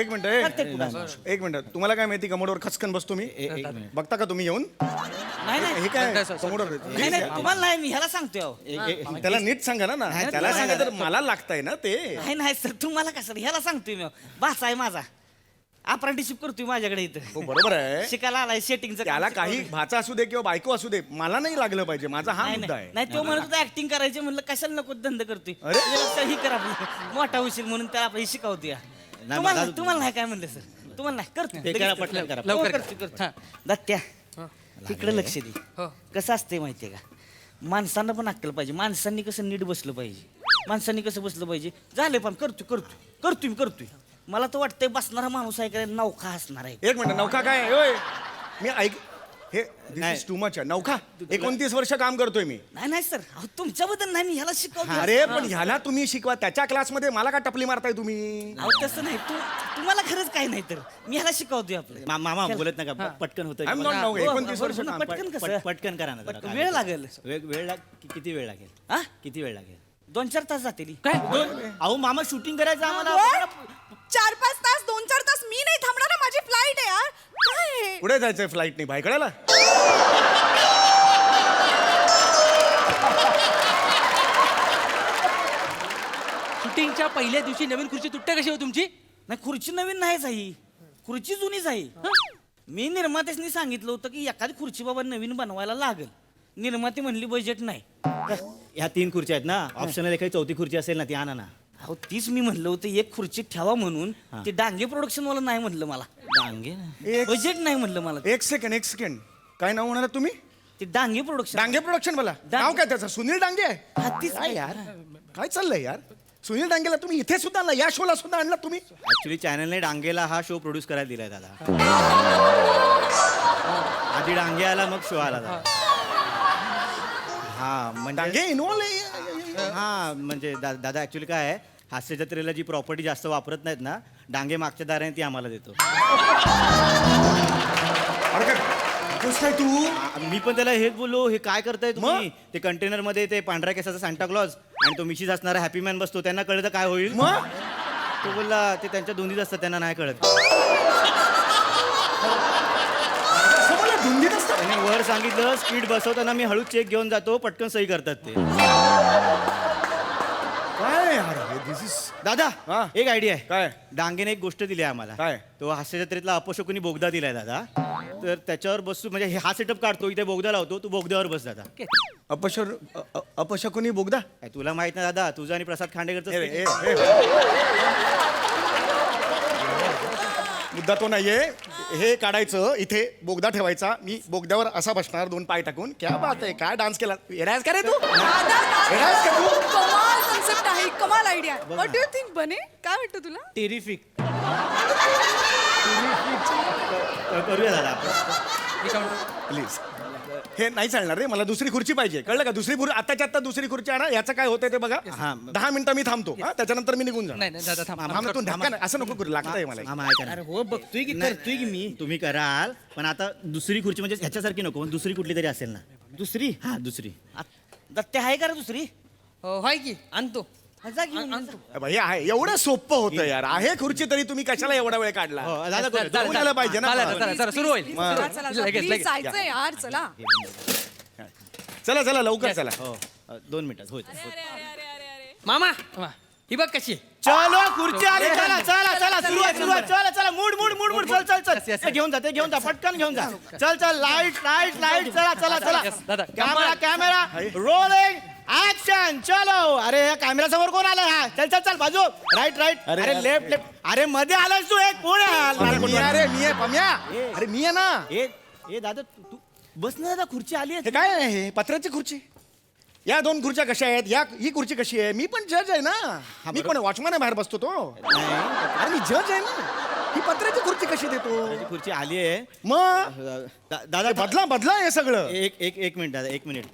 एक मिनिट एक मिनिट तुम्हाला काय माहिती कमोडवर खचकन बसतो मी बघता का तुम्ही येऊन? नाही नाही हे काय कमोडवर नाही नाही तुम्हाला नाही मी ह्याला सांगतोय अहो. त्याला नीट सांगा ना. त्याला सांगा तर मला लागतंय ना ते. नाही नाही सर तुम्हाला कसं ह्याला सांगतोय मी भाचा आहे माझा. अप्रेंटिसशिप करतोय माझ्याकडे इथं. हो बरोबर आहे. शिकायला आलाय सेटिंगचं. त्याला काही भाचा असू दे किंवा बायको असू दे मला नाही लागलं पाहिजे. माझा हा मुद्दा आहे. नाही तो म्हणत होता ऍक्टिंग करायची म्हणलं कशाला नको धंदा करतोय. अरे? ही करा आपलं मोठा उशीर म्हणून त्याला आपण शिकवतोय. तुम्हाला नाही काय म्हणलं सर? तुम्हाला नाही करतो पटकन करा. लवकर करतो. दत्त्या तिकडे लक्ष दे. कसं असतंय माहितीये का? माणसांना पण अक्कल पाहिजे. माणसांनी कसं नीट बसलं पाहिजे. माणसांनी कसं बसलं पाहिजे. झालं पण करतोय. मला तर वाटतंय बसणारा माणूस आहे का नौका असणार आहे. एक मिनिट नौका काय आहे? ओय, मी ऐक हे टू मच आहे. नौका 29 वर्ष काम करतोय मी. नाही सर तुमच्याबद्दल नाही मी ह्याला शिकवतो. अरे पण ह्याला तुम्ही शिकवा. त्याच्या क्लासमध्ये मला का टपली मारताय तुम्ही? तसं नाही तुम्हाला खरंच काही नाही तर मी ह्याला शिकवतोय आपलं. मामा बोलत नका पटकन होतं. I'm not now. 29 वर्ष काम. पटकन कसं पटकन करा ना जरा. वेळ लागेल. किती वेळ लागेल? हा किती वेळ लागेल? 2-4 तास जातील. काय अहो मामा शूटिंग करायचं आम्हाला. 4-5 तास 2-4 तास मी नाही थांबणार. माझी फ्लाईट आहे यार. काय पुढे जायचंय फ्लाईटने भायखळ्याला. शूटिंगच्या पहिल्या दिवशी नवीन खुर्ची तुटते कशी हो तुमची? नाही खुर्ची नवीन नाहीच आहे. खुर्ची जुनीच आहे. मी निर्मात्याने सांगितलं होतं की एखादी खुर्ची बाबा नवीन बनवायला लागेल. निर्माती म्हणली बजेट नाही. ह्या 3 खुर्च्या आहेत ना. ऑप्शनल एखादी 4थी खुर्ची असेल ना ती आणा ना. अहो तीच मी म्हणलं होतं एक खुर्ची ठेवा म्हणून. ते डांगे प्रोडक्शन वाला नाही म्हणलं मला. डांगे बजेट नाही म्हणलं मला. एक सेकंड काय नाव म्हणाला तुम्ही? ते डांगे प्रोडक्शन. डांगे प्रोडक्शन मला नाव काय त्याचं? सुनील डांगे आहे. तीच काय यार काय चाललंय यार? सुनील डांगेला तुम्ही इथे सुद्धा आणला. या शोला सुद्धा आणला तुम्ही? ऍक्च्युली चॅनलने डांगेला हा शो प्रोड्यूस करायला दिलाय दादा. आधी डांगे आला मग शो आला. हा म्हणजे डांगे इन्व्हॉल्व. हा म्हणजे दादा ऍक्च्युली काय आहे हास्य जत्रेला जी प्रॉपर्टी जास्त वापरत नाहीत ना डांगे मागच्या दाराने ती आम्हाला देतो. काय तू? मी पण त्याला हेच बोललो हे काय करताय तुम्ही? ते कंटेनर मध्ये ते पांढऱ्या केसाचा सांता क्लॉज आणि तो मिशीज असणारा हॅपी मॅन बसतो. त्यांना कळलं तर काय होईल? मग तो बोलला ते त्यांच्या दोन्हीच असतात त्यांना नाही कळत. धुंदीत असतात. त्याने वर सांगितलं स्पीड बसवताना मी हळू चेक घेऊन जातो पटकन सही करतात ते. काय यार दिस इज दादा हा? एक आयडिया आहे. काय? डांगेने एक गोष्ट दिली आहे आम्हाला. काय? तो हास्य जत्रेतला अपशकुनी बोगदा दिलाय दादा. तर त्याच्यावर बसू म्हणजे हा सेटअप काढतो इथे बोगदा लावतो तू बोगद्यावर बस दादा. अपशकुनी बोगदा. काय तुला माहित नाही दादा तुझं आणि प्रसाद ए, खांडेकरचं ए, ए. मुद्दा तो नाहीये. हे काढायचं इथे बोगदा ठेवायचा मी बोगद्यावर असा बसणार 2 पाय टाकून. क्या बात आहे काय डान्स केला येणार का रे तू येणारस का तू? कमाल कन्सेप्ट आहे, कमाल idea. What do you think बने? काय वाटतं तुला? टेरिफिक. करूया दादा आपण. प्लीज हे नाही चालणार रे मला दुसरी खुर्ची पाहिजे कळलं का दुसरी खुर्ची आत्ताच्या आत्ता दुसरी खुर्ची आणा याचं काय होतंय ते बघा. हा. 10 मिनिटं मी थांबतो हा त्याच्यानंतर मी निघून नाही नाही दादा थांब. जाणार तू धक्का नाही, असं नको करू लागतंय मला. मामा ऐका ना. हो बघतोय की करतोय की मी तुम्ही कराल पण आता दुसरी खुर्ची म्हणजे ह्याच्यासारखी नको पण दुसरी कुठली तरी असेल ना. दुसरी हा दुसरी दत्ते आहे का रे दुसरी? हो हाय की आणतो. जा घेऊन. भाई आहे एवढं सोपं होतं यार आहे खुर्ची तरी तुम्ही कशाला एवढा वेळ काढला. हो, दादा करू. जाऊन यायला पाहिजे ना. चला सुरू होईल. चला, चला, चला. लगेच, Please, लगेच. जायचंय यार, चला. चला चला लवकर चला. हो 2 मिनिटात होत. मामा ही बघ कशी आहे. चलो खुर्ची आली चला चला चला सुरुवात सुरुवात चला चला मूड मूड मूड मूड चल चल Yes, चल yes, ते घेऊन जा ते घेऊन जा पटकन घेऊन जा चल चल लाईट लाईट लाईट चला चला चला Yes, दादा. कॅमेरा कॅमेरा रोलिंग ऍक्शन चलो. अरे या कॅमेरा समोर कोण आला हा चल चल चल बाजू राईट राईट अरे, अरे लेफ्ट लेफ्ट अरे मध्ये आलास तू एक कोण अरे मी आहे रे मी आहे पम्या. अरे मी आहे ना. ए दादा तू बस ना दादा खुर्ची आली हे काय आहे हे पत्र्याची खुर्ची. या 2 खुर्च्या कशा आहेत ही खुर्ची कशी आहे मी पण जज आहे ना. मी पण वॉचमॅन आहे बाहेर बसतो तो. अरे मी जज आहे ना. ही पत्र्याची खुर्ची कशी देतो खुर्ची आली आहे मग दादा बदला बदला हे सगळं. एक मिनिट दादा 1 मिनिट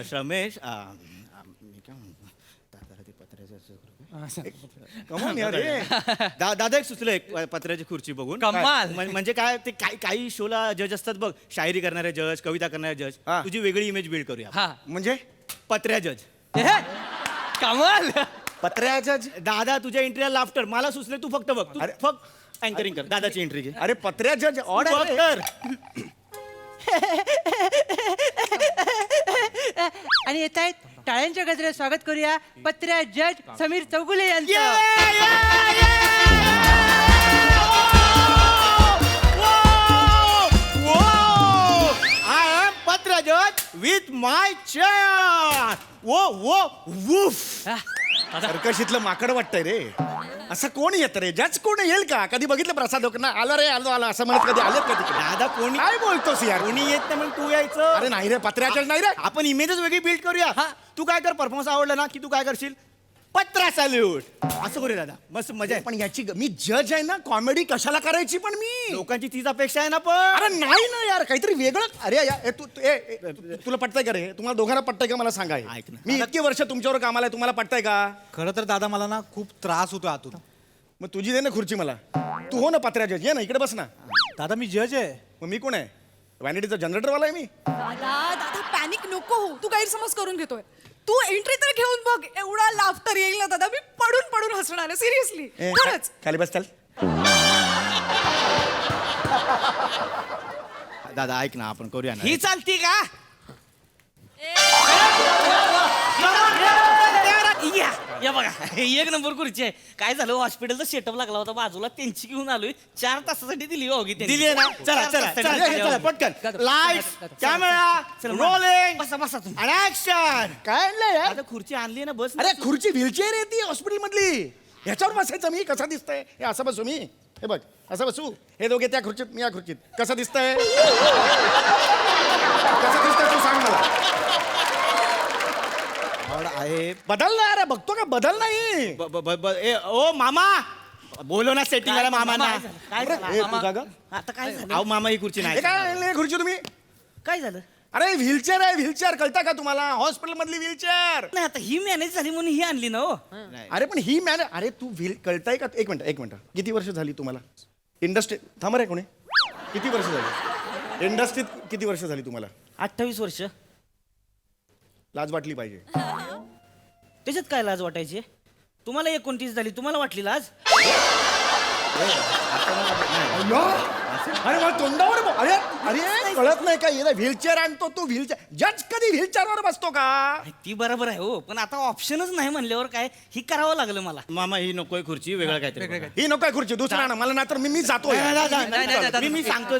श्रमेश मी काय म्हणतो दादाला ते पत्र्याचं कमाल यार हे. दादा एक सुचलं एक पत्र्याची खुर्ची बघून कमाल. म्हणजे काय ते काही शोला जज असतात बघ शायरी करणारे जज कविता करणारे जज हा. तुझी वेगळी इमेज बिल्ड करूया हा म्हणजे पत्र्या जज कमाल. पत्र्या जज. दादा तुझ्या एंट्रीला लाफ्टर मला सुचले तू फक्त बघ तू अरे. फक्त अँकरिंग कर दादाची एंट्री घे अरे पत्र्या जज ऑड बघ कर. आणि येत आहेत टाळ्यांच्या गजरात स्वागत करूया पत्र्या जज समीर चौगुले यांचं. आय एम पत्र्या जज विथ माय चेअर. वो वो वूफ. सर्कशीतलं माकड वाटतंय रे. असं कोण येतं रे जज कोण येईल का कधी बघितलं प्रसाद लोकांना आला रे आलो आला असं म्हणत कधी आलेत का तिकडे. दादा कोणी काय बोलतोस यार कोणी येत नाही म्हणून तू यायचं. अरे नाही रे पत्र्या जज नाही रे. आपण इमेजच वेगळी बिल्ड करूया. तू काय कर परफॉर्मन्स आवडला ना की तू काय करशील पत्रा सॅल्यूट असं करूया दादा मस्त मजा आहे. पण याची मी जज आहे ना कॉमेडी कशाला करायची पण मी. लोकांची तीच अपेक्षा आहे ना पण. अरे नाही ना यार काहीतरी वेगळं. अरे तुला पटतंय का रे तुम्हाला दोघांना पटतंय का मला सांगा हे. ऐक ना. मी इतकी वर्ष तुमच्यावर कामाला आहे तुम्हाला पटतंय का. खरं तर दादा मला ना खूप त्रास होतो आतून. मग तुझी दे ना खुर्ची मला. तू हो ना पत्र्या जज ये ना इकडे बस ना. दादा मी जज आहे. मग मी कोण आहे व्हॅनिटीचा जनरेटरवाला आहे मी. दादा दादा पॅनिक नको हो. तू गैरसमज करून घेतोय. तू एंट्री तर घेऊन बघ एवढा लाफ्टर येईल ना दादा मी पडून पडून हसणार आहे सिरियसली खरंच. खाली बस चल. दादा ऐक ना आपण करूया ना. ही चालती का या बघा एक नंबर खुर्ची आहे. काय झालं हॉस्पिटलचा सेटअप लागला होता बाजूला त्यांची घेऊन आलोय 4 तासासाठी दिली होगी दिली आहे ना चला चला चला चला पटकन. लाईट कॅमेरा रोलिंग बसा बसा तुम्ही. आणि ऍक्शन. काय आणलंय यार. आता खुर्ची आणली ना बस. अरे खुर्ची व्हीलचेअर आहे ती हॉस्पिटल मधली ह्याच्यावर बसायचं मी कसा दिसतंय हे असं बसू मी हे बघ असं बसू हे दोघे त्या खुर्चीत मी या खुर्चीत कसं दिसतंय कसं दिसतंय तू सांग मला. आहे बदल ना अरे बघतो का बदल नाही. ओ मामा बोलो ना सेटिंग वाला मामा ना. काय अरे, झालं? हे मामा. तुझा ग? आता काय झालं अहो मामा ही खुर्ची हे नाही काय आणलंय खुर्ची तुम्ही. काय झालं अरे व्हीलचेअर आहे व्हीलचेअर कळता का तुम्हाला हॉस्पिटल मधली व्हीलचेअर. नाही आता ही मॅनेज झाली म्हणून ही आणली ना हो. अरे पण ही मॅन अरे तू व्हील कळताय का एक मिनिट किती वर्ष झाली तुम्हाला इंडस्ट्री थांब रे कोणी किती वर्ष झाली इंडस्ट्रीत किती वर्ष झाली तुम्हाला. 28 वर्ष. लाज वाटली पाहिजे. त्याच्यात काय लाज वाटायची तुम्हाला 29 झाली तुम्हाला वाटली लाज. अय्यो! अरे मला तोंडावर अरे अरे कळत नाही का याला व्हीलचेअर आणतो तू व्हीलचेअर जज कधी व्हीलचेअरवर बसतो का ती बरोबर आहे हो पण आता ऑप्शनच नाही म्हणल्यावर काय ही करावं लागलं मला. मामा ही नकोय खुर्ची वेगळं काहीतरी बघा. ही नको खुर्ची दुसरा आणा मला नाही तर मी जातो मी सांगतो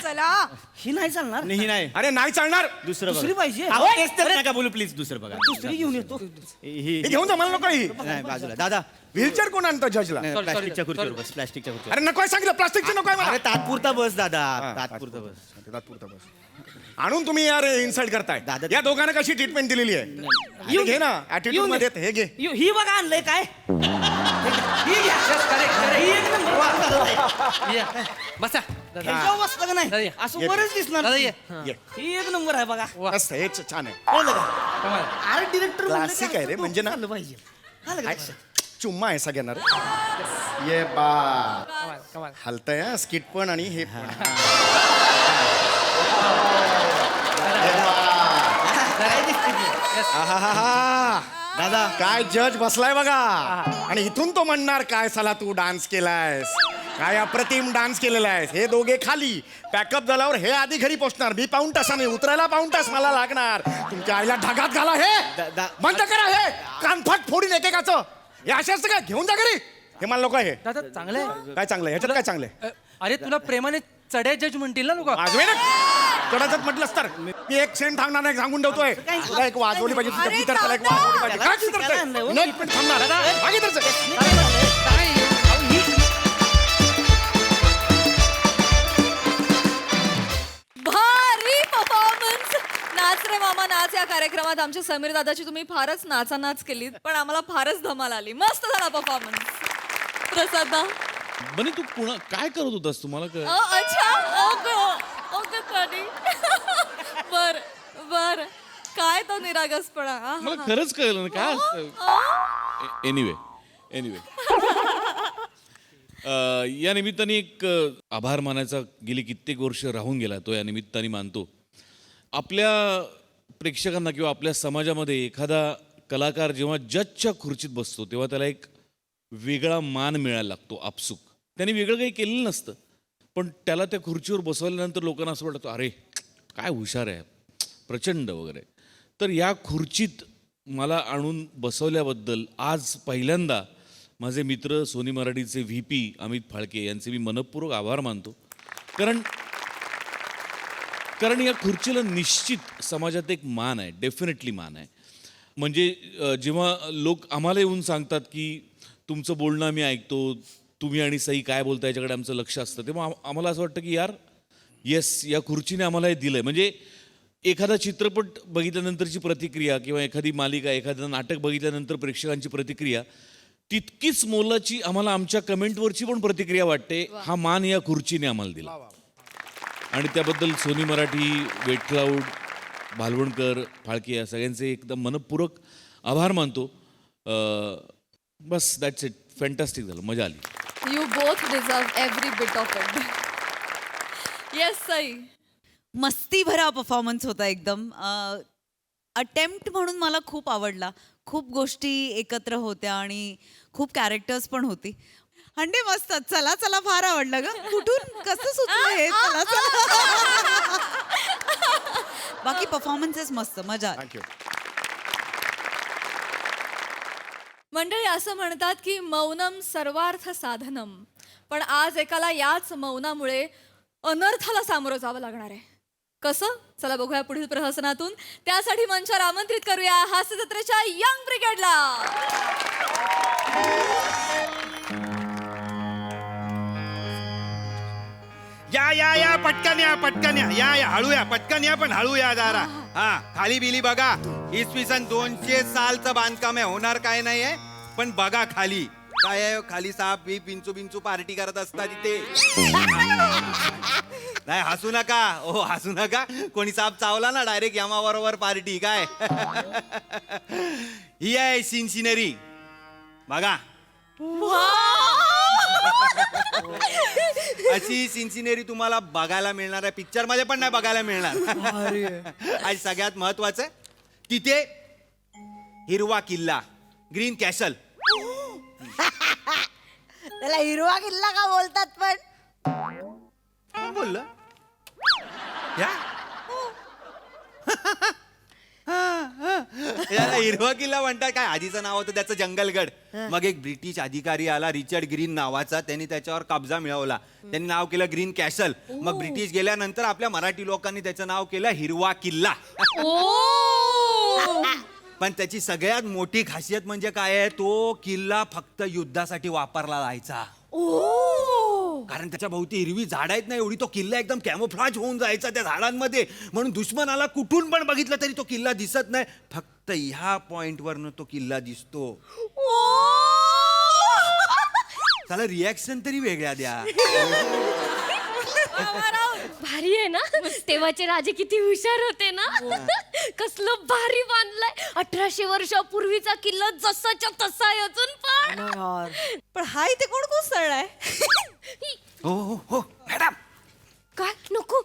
चला ही नाही चालणार. नाही नाही अरे नाही चालणार दुसरं दुसरी बघा. पाहिजे. अहो, तेच तर नका बोलू प्लीज दुसरं बघा. दुसरी घेऊन येतो. ही हे घेऊन जा मला नको ही नाही बाजूला दादा व्हीलचेअर कोण आणतं जजला प्लास्टिकच्या खुर्चीवर बस प्लास्टिकच्या खुर्चीवर. अरे नकोय सांगितलं प्लास्टिकची नकोय मला अरे तात्पुरता बस दादा तात्पुरता बस. तात्पुरता बस आणून तुम्ही यार इन्सल्ट करताय दादा, या दोघांना कशी ट्रीटमेंट दिलेली आहे हे घे ना ऍटिट्यूड मध्ये हे घे ही बघा आणलंय काय ही घ्या. ही एक नंबर. बसा ह्याच्यावर बसलं का नाही असं बरंच दिसणार. ये. ही एक नंबर आहे बघा. मस्त हेच छान आहे कळलं का? आर्ट डिरेक्टर Classic आहे रे, म्हणजे ना- पाहिजे. आलं का लक्षात? चुम्मा आहे सगळ्यांना रे. ये बा कमाल. हलतंय हा स्किट पण आणि हे पण आहाहाहा. दादा काय जज बसलाय बघा आणि इथून तो म्हणणार काय साला तू डान्स केलायस काय अप्रतिम डान्स केलेला आहेस. हे दोघे खाली पॅकअप झाल्यावर हे आधी घरी पोहोचणार मी पाऊण तासाने उतरायला पाऊण तास मला लागणार. तुमच्या आईला ढगात घाला हे बंद करा हे कानफाट फोडीन एकेकाचं हे असे असतं काय घेऊन जा घरी हे मला लोक आहे दादा चांगलं आहे. काय चांगलं ह्याच्यात काय चांगलं आहे अरे तुला प्रेमाने चढ्या जज म्हणतील ना लोक. वाजवे ना चढायचं म्हटलंस तर मी एक सेंट थांबणार नाही सांगून ठेवतोय तुला एक वाजवली पाहिजे तुझ्या अरे पितरच्याला एक वाजवली पाहिजे काय चित्रच आहे? नाही, पण थांबणार मागे तरच भारी परफॉर्मन्स. नाच रे मामा नाच या कार्यक्रमात आमच्या समीर दादाची तुम्ही फारच नाचानाच केलीत पण आम्हाला फारच धमाल आली. मस्त झाला परफॉर्मन्स. प्रसादा बनी तू काय करत होतास तुम्हाला अच्छा ओके ओके कधी बर बर काय तो निरागसपणा मला खरंच कळलं ना काय असतं एनिवे या निमित्ताने एक आभार मानायचा गेली कित्येक वर्ष राहून गेला तो या निमित्ताने मानतो. आपल्या प्रेक्षकांना किंवा आपल्या समाजामध्ये एखादा कलाकार जेव्हा जजच्या खुर्चीत बसतो तेव्हा त्याला एक वेगळा मान मिळायला लागतो आपसूक. त्याने वेगळं काही केलेलं नसतं पण त्याला त्या खुर्चीवर बसवल्यानंतर लोकांना असं वाटतं अरे काय हुशार आहे प्रचंड वगैरे. तर या खुर्चीत मला आणून बसवल्याबद्दल आज पहिल्यांदा माझे मित्र सोनी मराठीचे VP अमित फाळके यांचे मी मनपूर्वक आभार मानतो. कारण या खुर्चीला निश्चित समाजात एक मान आहे डेफिनेटली मान आहे. म्हणजे जेव्हा लोक आम्हाला येऊन सांगतात की तुमचं बोलणं आम्ही ऐकतो तुम्ही आणि सई काय बोलता याच्याकडे आमचं लक्ष असतं तेव्हा आम्हाला असं वाटतं की यार येस या खुर्चीने आम्हाला हे दिलं आहे. म्हणजे एखादा चित्रपट बघितल्यानंतरची प्रतिक्रिया किंवा एखादी मालिका एखादं नाटक बघितल्यानंतर प्रेक्षकांची प्रतिक्रिया तितकीच मोलाची आम्हाला आमच्या कमेंटवरची पण प्रतिक्रिया वाटते. हा मान या खुर्चीने आम्हाला दिला आणि त्याबद्दल Sony Marathi wet cloud Bhalwankar Phalke या सगळ्यांचे एकदम मनपूर्वक आभार मानतो. बस दॅट्स इट. फॅन्टास्टिक झालं मजा आली. You both deserve every bit of it. Yes Sai मस्ती भरा परफॉर्मन्स होता एकदम. अटेम्प्ट म्हणून मला खूप आवडला. खूप गोष्टी एकत्र होत्या आणि खूप कॅरेक्टर्स पण होती. हंडे मस्त. चला चला फार आवडलं ग. कुठून कसं सुचलं हे चला चला. बाकी परफॉर्मन्सेस मस्त मजा आली. थँक्यू. मंडळी असं म्हणतात की मौनम सर्वार्थ साधनम पण आज एकाला याच मौनामुळे अनर्थाला सामोरं जावं लागणार आहे. कसं चला बघूया पुढील प्रहसनातून. त्यासाठी मंचावर आमंत्रित करूया हास्य जत्रेच्या यंग ब्रिगेडला. या पटकन या हळू या पटकन या पण हळू या जरा. हा खाली बिली बघा. इसवी सन 200 सालचं बांधकाम आहे होणार काय नाही आहे पण बघा खाली काय आहे. खाली साप बी पिंचू पार्टी करत असतात तिथे. नाही हसू नका ओ हसू नका. कोणी साप चावला ना डायरेक्ट यमाबरोबर पार्टी काय. ही आहे सिन्सिनरी बघा. अशी सिन्सिनरी तुम्हाला बघायला मिळणार आहे पिक्चर मध्ये पण नाही बघायला मिळणार. आणि सगळ्यात महत्वाचं तिथे हिरवा किल्ला ग्रीन कॅसल. त्याला हिरवा किल्ला का बोलतात पण बोललं या याला हिरवा किल्ला म्हणतात काय. आधीचं नाव होतं त्याचं जंगलगड. मग एक ब्रिटिश अधिकारी आला रिचर्ड ग्रीन नावाचा, त्यांनी त्याच्यावर कब्जा मिळवला. त्यांनी नाव केलं ग्रीन कॅसल. मग ब्रिटिश गेल्यानंतर आपल्या मराठी लोकांनी त्याचं नाव केलं हिरवा किल्ला. पण त्याची सगळ्यात मोठी खासियत म्हणजे काय आहे, तो किल्ला फक्त युद्धासाठी वापरला जायचा. कारण त्याच्या भोवती हिरवी झाड आहेत ना एवढी, तो किल्ला एकदम कॅमोफ्लाज होऊन जायचा त्या झाडांमध्ये. म्हणून दुश्मनाला कुठून पण बघितलं तरी तो किल्ला दिसत नाही. फक्त ह्या पॉइंट वरनं तो किल्ला दिसतो. त्याला रिॲक्शन तरी वेगळ्या द्या. भारी आहे ना. तेव्हाचे राजे किती हुशार होते ना. कसलं भारी बांधलंय. 1800 वर्षापूर्वीचा किल्ला जसाच्या तसा आहे अजून पण. पण हा इथे कोण कोसळलाय? हो हो हो मॅडम, काय नको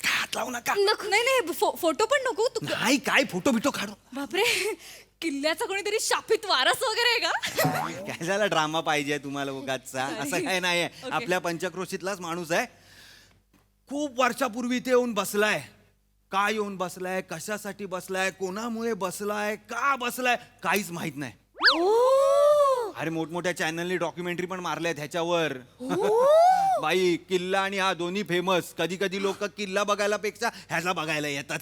हात लावू नका. नको. नाही नाही फोटो पण नको. नाही काय फोटो बिटो काढू. बापरे, किल्ल्याचा कोणीतरी शापित वारस वगैरे आहे का? काय झाला ड्रामा पाहिजे तुम्हाला उगाचचा? असं काय नाहीये. आपल्या पंचक्रोशीतलाच माणूस आहे. खूप वर्षापूर्वी ते येऊन बसलाय. का येऊन बसलाय, कशासाठी बसलाय, कोणामुळे बसलाय, का बसलाय, काहीच माहित नाही. अरे मोठमोठ्या चॅनलनी डॉक्युमेंटरी पण मारल्यात ह्याच्यावर. बाई किल्ला आणि हा दोन्ही फेमस. कधी कधी लोक किल्ला बघायला पेक्षा ह्याला बघायला येतात.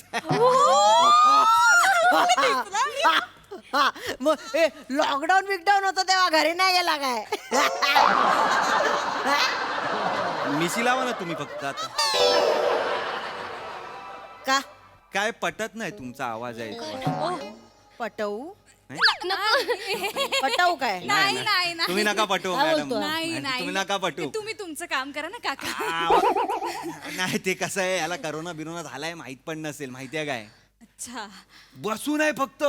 लॉकडाऊन बिकडाऊन होतं तेव्हा घरी नाही गेला काय? मिशी लावा ना तुम्ही फक्त आता. का काय पटत नाही तुमचा आवाज आहे. पटवू पटवू काय? नाही नाही नाही. तुम्ही नका पटवू काय मॅडम. बोलतोय? नाही नाही तुम्ही नका पटवू. तुम्ही तुमचं काम करा ना काका. नाही ते कसं आहे, याला करोना बिरोना झालाय माहित पण नसेल. माहितीये काय, अच्छा. बसू नाही फक्त.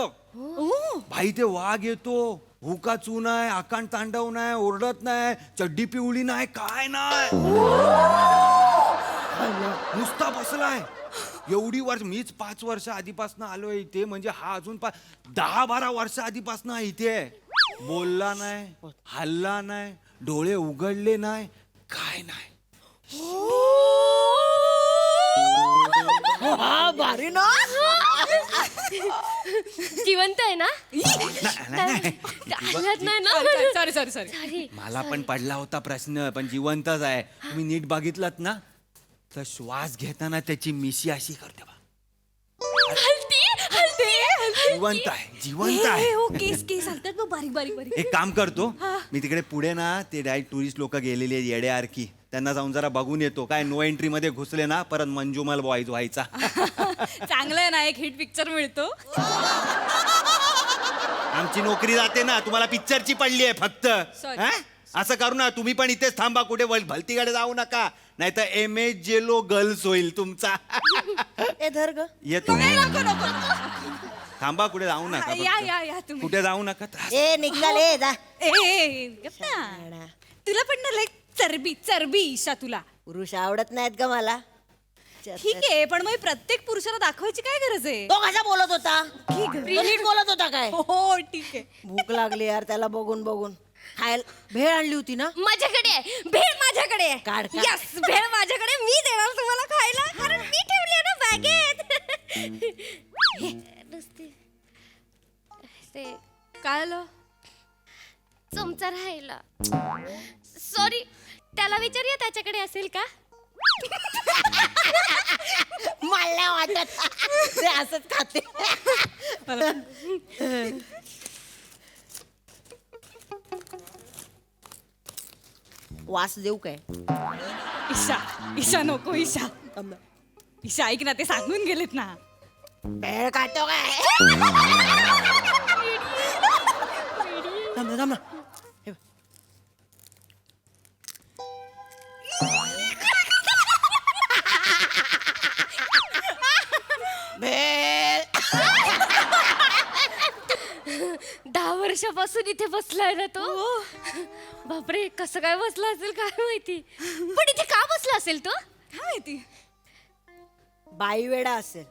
भाई ते वाघ येतो, हुकाचू नाही, आकांड तांडव नाही, ओरडत नाही, चड्डी पिवळी नाही, काय नाही, नुसता बसलाय. एवढी वर्ष, मीच 5 वर्ष आधीपासून आलोय इथे, म्हणजे हा अजून 10-12 वर्ष आधीपासून इथे. बोलला नाही, हल्ला नाही, डोळे उघडले नाही, काय नाही. भारी ना. जिवंत आहे ना. Sorry sorry sorry. मला पण पडला होता प्रश्न, पण जिवंतच आहे. तुम्ही नीट बघितलात ना तर श्वास घेताना त्याची मिशी अशी करते बा. जिवंत आहे, जिवंत आहे. केस केस हलतात बघ, बारीक बारीक बारीक. एक काम करतो मी, तिकडे पुढे ना ते डायरेक्ट टुरिस्ट लोक गेलेले आहेत येड्यासारखी, त्यांना जाऊन जरा बघून येतो. काय नो एंट्री मध्ये घुसले ना परत मंजुमल बॉईज व्हायचा. चांगलं आहे ना, एक हिट पिक्चर मिळतो. आमची नोकरी जाते ना, तुम्हाला पिक्चरची पडली आहे फक्त. Sorry. हा? असं करू ना, तुम्ही पण इथेच थांबा, कुठे भलतीकडे जाऊ नका, नाही तर MS जेलो गर्ल्स होईल तुमचा. ए धर ग. येतो, नको नको. थांबा, कुठे जाऊ नका या फक्त. या या तुम्ही. कुठे जाऊ नका. त्रास. ए निघाल ए जा. ए गप ना. तुला पण ना लाईक चरबी चरबी ईशा तुला. पुरुष आवडत नाहीत ग मला. ठीक आहे, पण मग प्रत्येक पुरुषाला दाखवायची काय गरज आहे? तो कसा बोलत होता? ठीक आहे. तो नीट बोलत होता काय? हो ठीक आहे. भूक लागली यार त्याला बघून बघून. खायला भेळ आणली होती ना? माझ्याकडे आहे भेळ, माझ्याकडे आहे. काढ काढ. यस, भेळ माझ्याकडे. मी देणार तुम्हाला खायला, कारण मी ठेवली आहे ना बॅगेत. नुसती ते काय आलं? चमचा राहिला. सॉरी, त्याला विचारूया त्याच्याकडे असेल का. मला वाटत ते असंच खाते. वास देऊ काय? ईशा ईशा नको. ईशा ईशा ऐक ना, ते सांगून गेलेत ना. भेळ खातो काय? थांब ना. भेळ. 10 वर्षापासून इथे बसलाय ना तो. बापरे, कसं काय बसला असेल काय माहिती. पण इथे का बसला असेल तो काय माहिती. बाई वेडा असेल.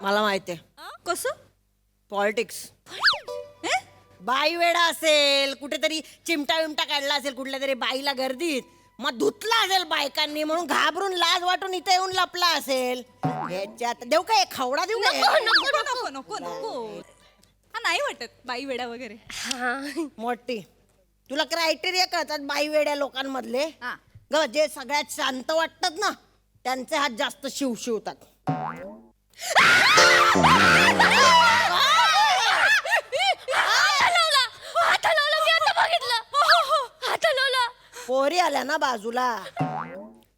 मला माहितीये. कसं? पॉलिटिक्स. बाई वेडा असेल, कुठेतरी चिमटा विमटा काढला असेल कुठल्या तरी बाईला गर्दीत, मग धुतला असेल बायकांनी म्हणून घाबरून लाज वाटून इथे येऊन लपला असेल. ह्याच्यात देऊ काय खवडा देऊ काय? नको नको नको नको हा नाही वाटत बाई वेडा वगैरे. मोठी तुला क्रायटेरिया कळतात बाई वेड्या लोकांमधले? हा. ग जे सगळ्यात शांत वाटतात ना त्यांचे हात जास्त शिवशिवतात. पोरी आल्या ना बाजूला,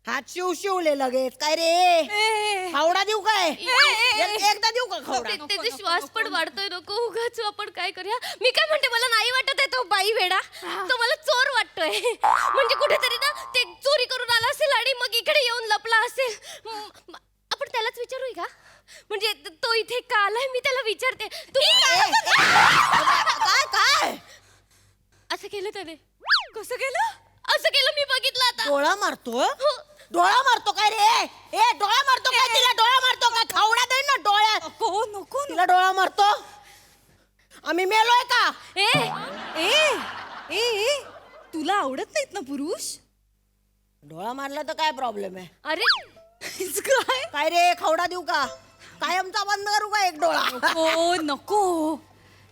हात शिवशिवले लगेच. काय रे खावडा देऊ काय? एकदा देऊ का खावडा? त्याचे श्वास पण वाढतोय. नको उगाच आपण काय करूया. मी काय म्हणते मला नाही वाटत आहे तो बाई वेडा, तो मला चोर वाटतोय. म्हणजे कुठेतरी ना ते चोरी करून आला असेल आणि मग इकडे येऊन लपला असेल. आपण त्यालाच विचारूया का? म्हणजे तो इथे का आलाय मी त्याला विचारते. काय काय असं केलं त्याने? कसं केलं? असं केलं मी बघितलं आता. डोळा मारतो? डोळा मारतो काय रे? ए डोळा मारतो काय? तिला डोळा मारतो काय? खावडा दे ना डोळ्यात. नको नको तिला डोळा मारतो? आम्ही मेलोय का? ए ए ए तुला आवडत नाहीत ना पुरुष? डोळा मारला तर काय प्रॉब्लेम आहे? अरे काय काय रे खावडा देऊ का? कायमचा बंद करू का एक डोळा? नको नको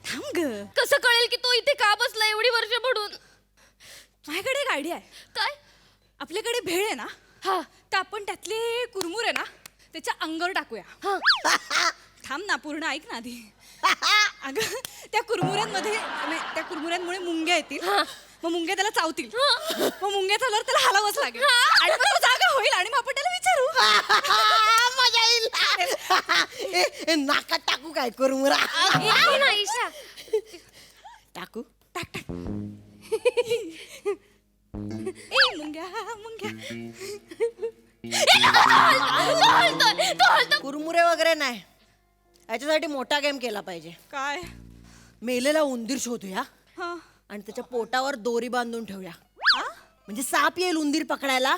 थांब ग. कसं कळेल की तो इथे का बसला एवढी वर्ष म्हणून? माझ्याकडे एक आयडिया आहे. काय? आपल्याकडे भेळ आहे ना, हा तर आपण त्यातले कुरमुरे ना त्याच्या अंगावर टाकूया. थांब ना पूर्ण ऐक ना आधी. अगं त्या कुरमुऱ्यांमुळे मुंग्या येतील. मग मुंग्या त्याला चावतील. मग मुंग्या चालल्यावर त्याला हलावंच लागेल आणि मग तो जागा होईल आणि मग आपण त्याला विचारू. मजा येईल. नाकात टाकू काय कुरमुरा? ईशा टाकू? टाक टाक. ए मुंग्या मुंग्या. कुरमुरे वगैरे नाही, याच्यासाठी मोठा गेम केला पाहिजे. काय? मेलेला उंदीर शोधूया हा. आणि त्याच्या पोटावर दोरी बांधून ठेवूया. म्हणजे साप येईल उंदीर पकडायला.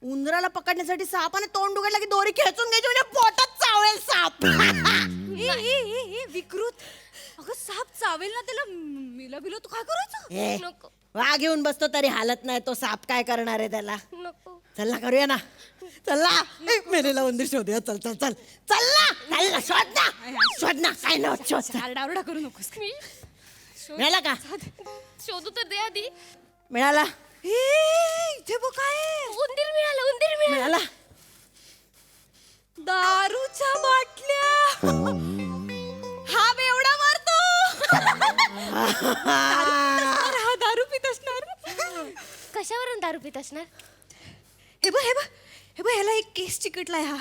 उंदराला पकडण्यासाठी सापाने तोंड उघडलं की दोरी खेचून घ्यायची म्हणजे पोटात चावेल साप. ए विकृत. अगं साप चावेल ना त्याला मिला बिलो तू काय करायचं? नको वा घेऊन बसतो तरी हालत नाही तो साप. काय करणार आहे त्याला? नको. चल ना करूया ना. चल ना मेलेला उंदीर शोधूया. चल चल चल चल ना. चल ना शोध ना शोध ना. काय ना शोध. आरडाओरडा करू नकोस. मिळाला का? शोधू तर दे आधी. मिळाला. इथे बघ काय उंदीर मिळाला. मिळाला. दारूच्या बाटल्या. हा बेवडा मारतो. हा दारू पित असणार. कशावरून दारू पित असणार? हे बघ ह्याला एक केस चिकटलाय. हा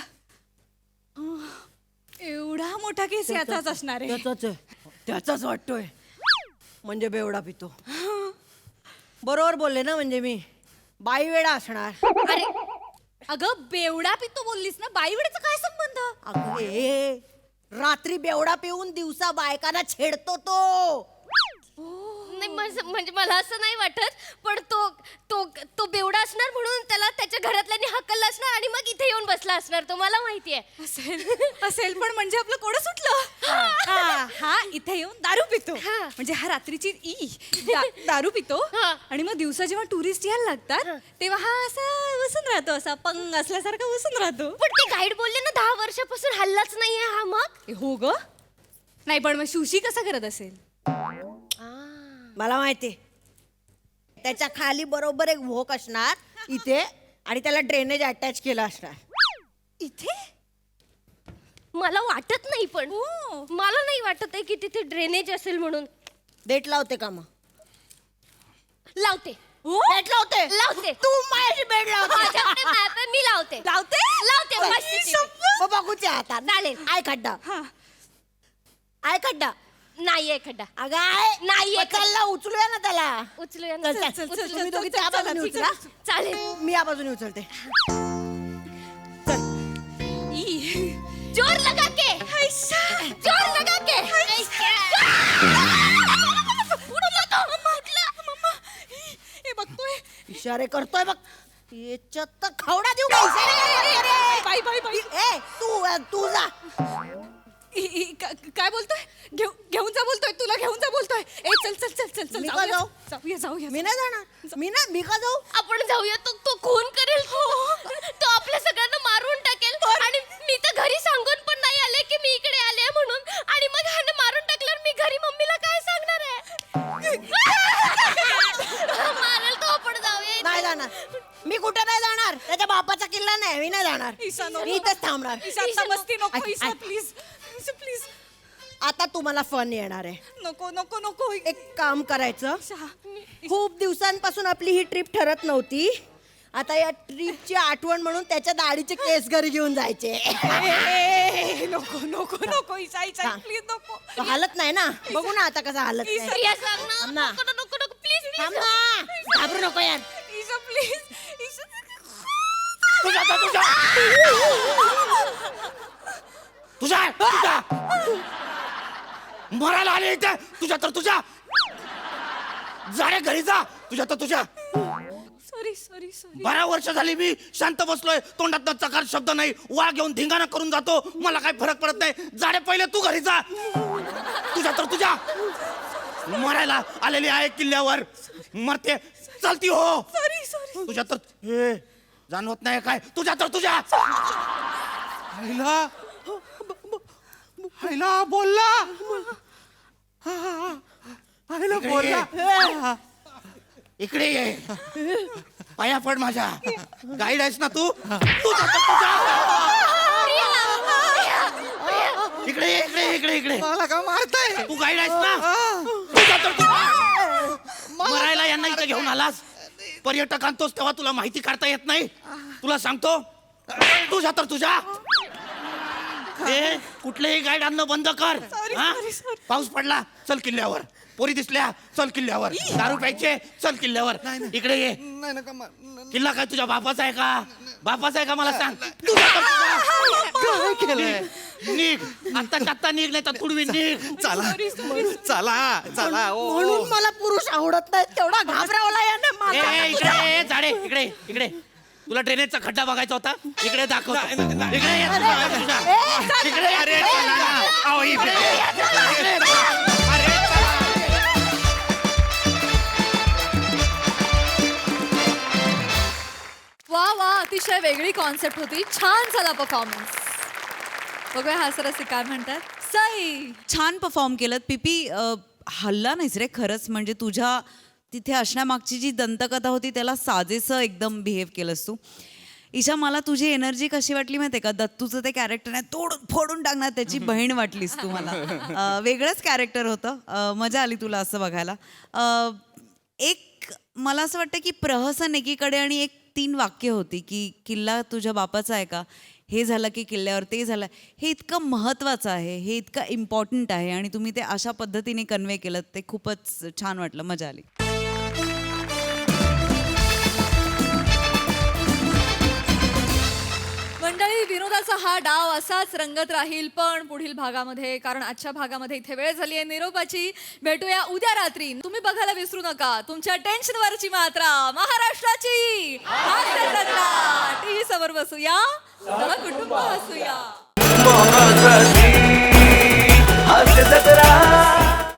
एवढा मोठा केस याचाच असणार आहे. त्याचाच वाटतोय. म्हणजे बेवडा पितो. बरोबर बोलले ना? म्हणजे मी बाई वेडा असणार. अरे अगं बेवडा पितो बोललीस ना, बाई वेड्याचा काय संबंध? अगे रात्री बेवडा पिऊन दिवसा बायकांना छेडतो तो. नाही म्हणजे मला असं नाही वाटत, पण तो बेवडा असणार म्हणून त्याला त्याच्या घरातल्यांनी हकललं असणार आणि मग इथे येऊन बसला असणार. तो मला माहितीये. असेल पण म्हणजे आपलं कोड सुटलं. हा इथे येऊन दारू पितो. म्हणजे हा रात्रीची दारू पितो आणि मग दिवसा जेव्हा टुरिस्ट यायला लागतात तेव्हा हा असा बसून राहतो, असा पंग असल्यासारखा बसून राहतो. पण ते गाईड बोलले ना 10 वर्षापासून हल्लाच नाहीये हा. मग हो ग. नाही पण मग सुशी कसा करत असेल? मला माहिती. त्याच्या खाली बरोबर एक भोक असणार इथे आणि त्याला ड्रेनेज अटॅच केला असणार इथे. मला वाटत नाही, पण मला नाही वाटत आहे की तिथे ड्रेनेज असेल म्हणून. डेट लावते का? मग लावते. बेड लावते. तू माझी बेड लावते. माझ्याकडे map आहे, मी लावते. लावते मस्त. बघूच्या हातात. चालेल. आय खड्डा. आय खड्डा. नाहीये खड्डा. अगं आहे. नाहीये. चल उचलूया ना त्याला. उचलूया चल चल चल. तुम्ही दोघी त्या बाजूने उचला. चालेल. मी या बाजूने उचलते. जोर लगा के. जोर लगा के. बघतोय इशारे करतोय बघ. याच्यात तर खवडा देऊ का? बाई बाई बाई. ए तू जा. काय बोलतोय घेऊन जा बोलतोय, तुला घेऊन जा बोलतोय. ए चल चल चल चल चल मी का जाऊ? जाऊया. मी नाही जाणार. मी का जाऊ? आपण जाऊया. तो खून करेल. तो आपल्या सगळ्यांना मारून टाकेल. आणि मी तर घरी सांगून पण नाही आले की मी इकडे आले म्हणून. आणि मग ह्यानं मारून टाकल्यावर मी घरी मम्मीला काय सांगणार आहे? मारेल तो. आपण जाऊया. नाही जाणार. मी कुठे नाही जाणार. त्याच्या बापाचा किल्ला नाही. मी नाही जाणार. मी इथंच थांबणार. आता मस्ती नको ऐक, ईशा ऐक. Please please. आता तुम्हाला फन येणार आहे. नको नको नको. एक काम करायचं. खूप दिवसांपासून आपली ही ट्रिप ठरत नव्हती. आता या ट्रिपची आठवण म्हणून त्याच्या दाढीचे केस घरी घेऊन जायचे. नको नको नको ईशा प्लीज नको. तो हालत नाही ना. बघू ना आता कसा हालत नाही. प्रिया सांग ना. थांब ना. नको नको नको प्लीज थांब ना. घाबरू नको यार. ईशा प्लीज. ईशा तुझ्या मरायला आले इथे. तुझ्या जाणे घरी जा. तुझ्या सॉरी 12 वर्ष झाली मी शांत बसलोय. तोंडात चकार शब्द नाही. वा घेऊन धिंगाणा करून जातो. मला काही फरक पडत नाही. जाणे पहिले तू घरी जा. तुझ्या मरायला आलेली आहे किल्ल्यावर. मरते चालती हो. तुझ्या तर हे जाणवत नाही काय. तुझ्या हैला बोलला. बोलला. इकडे ये. पाया पड माझ्या. गाईड आहेस ना तू. इकडे मला का मारताय? तू गाईड आहेस ना. मरायला यांना इथे घेऊन आलास. पर्यटक आणतोस तेव्हा तुला माहिती काढता येत नाही. तुला सांगतो तुझ्या कुठलेही गाईड आणणं बंद कर. हा? पाऊस पडला चल किल्ल्यावर. पोरी दिसल्या चल किल्ल्यावर. दारू प्यायचे चल किल्ल्यावर. इकडे ये. किल्ला काय तुझ्या बापाचा आहे का? बापाचा आहे का मला सांग. काय केलंय? निघ. आत्ता निघ नाही तर तुडवी निघ. चला. म्हणून मला पुरुष आवडत नाही. तेवढा घाबरावला याने मला. इकडे झाडे. इकडे तुला ड्रेनेजचा खड्डा बघायचा होता. इकडे दाखव. इकडे ये. इकडे ये. अरे चला ना. अहो, इकडे. वा अतिशय वेगळी कॉन्सेप्ट होती. छान झाला परफॉर्मन्स. बघूया हा सरसी काय म्हणतात. सई छान परफॉर्म केलं पीपी. हल्ला नाहीस रे खरंच. म्हणजे तुझ्या तिथे असण्यामागची जी दंतकथा होती त्याला साजेसं एकदम बिहेव केलंस तू. ईशा मला तुझी एनर्जी कशी वाटली माहिती आहे का? दत्तूचं ते कॅरेक्टर आहे तोडून फोडून टाकणार त्याची बहीण वाटलीस तू मला. वेगळंच कॅरेक्टर होतं. मजा आली तुला असं बघायला. एक मला असं वाटतं की प्रहसन एकीकडे आणि एक 3 वाक्य होती की किल्ला तुझ्या बापाचा आहे का, हे झालं की किल्ल्यावर ते झालं. हे इतकं महत्त्वाचं आहे, हे इतकं इम्पॉर्टंट आहे आणि तुम्ही ते अशा पद्धतीने कन्वे केलं ते खूपच छान वाटलं. मजा आली. मंडळी विनोदाचा हा डाव असाच रंगत राहील पण पुढील भागामध्ये, कारण आजच्या भागामध्ये इथे वेळ झाली आहे निरोपाची. भेटूया उद्या रात्री. तुम्ही बघायला विसरू नका तुमच्या टेन्शनवरची मात्रा महाराष्ट्राची हास्य जत्रा. टीव्ही समोर बसूया, कुटुंब हसूया. हास्य जत्रा.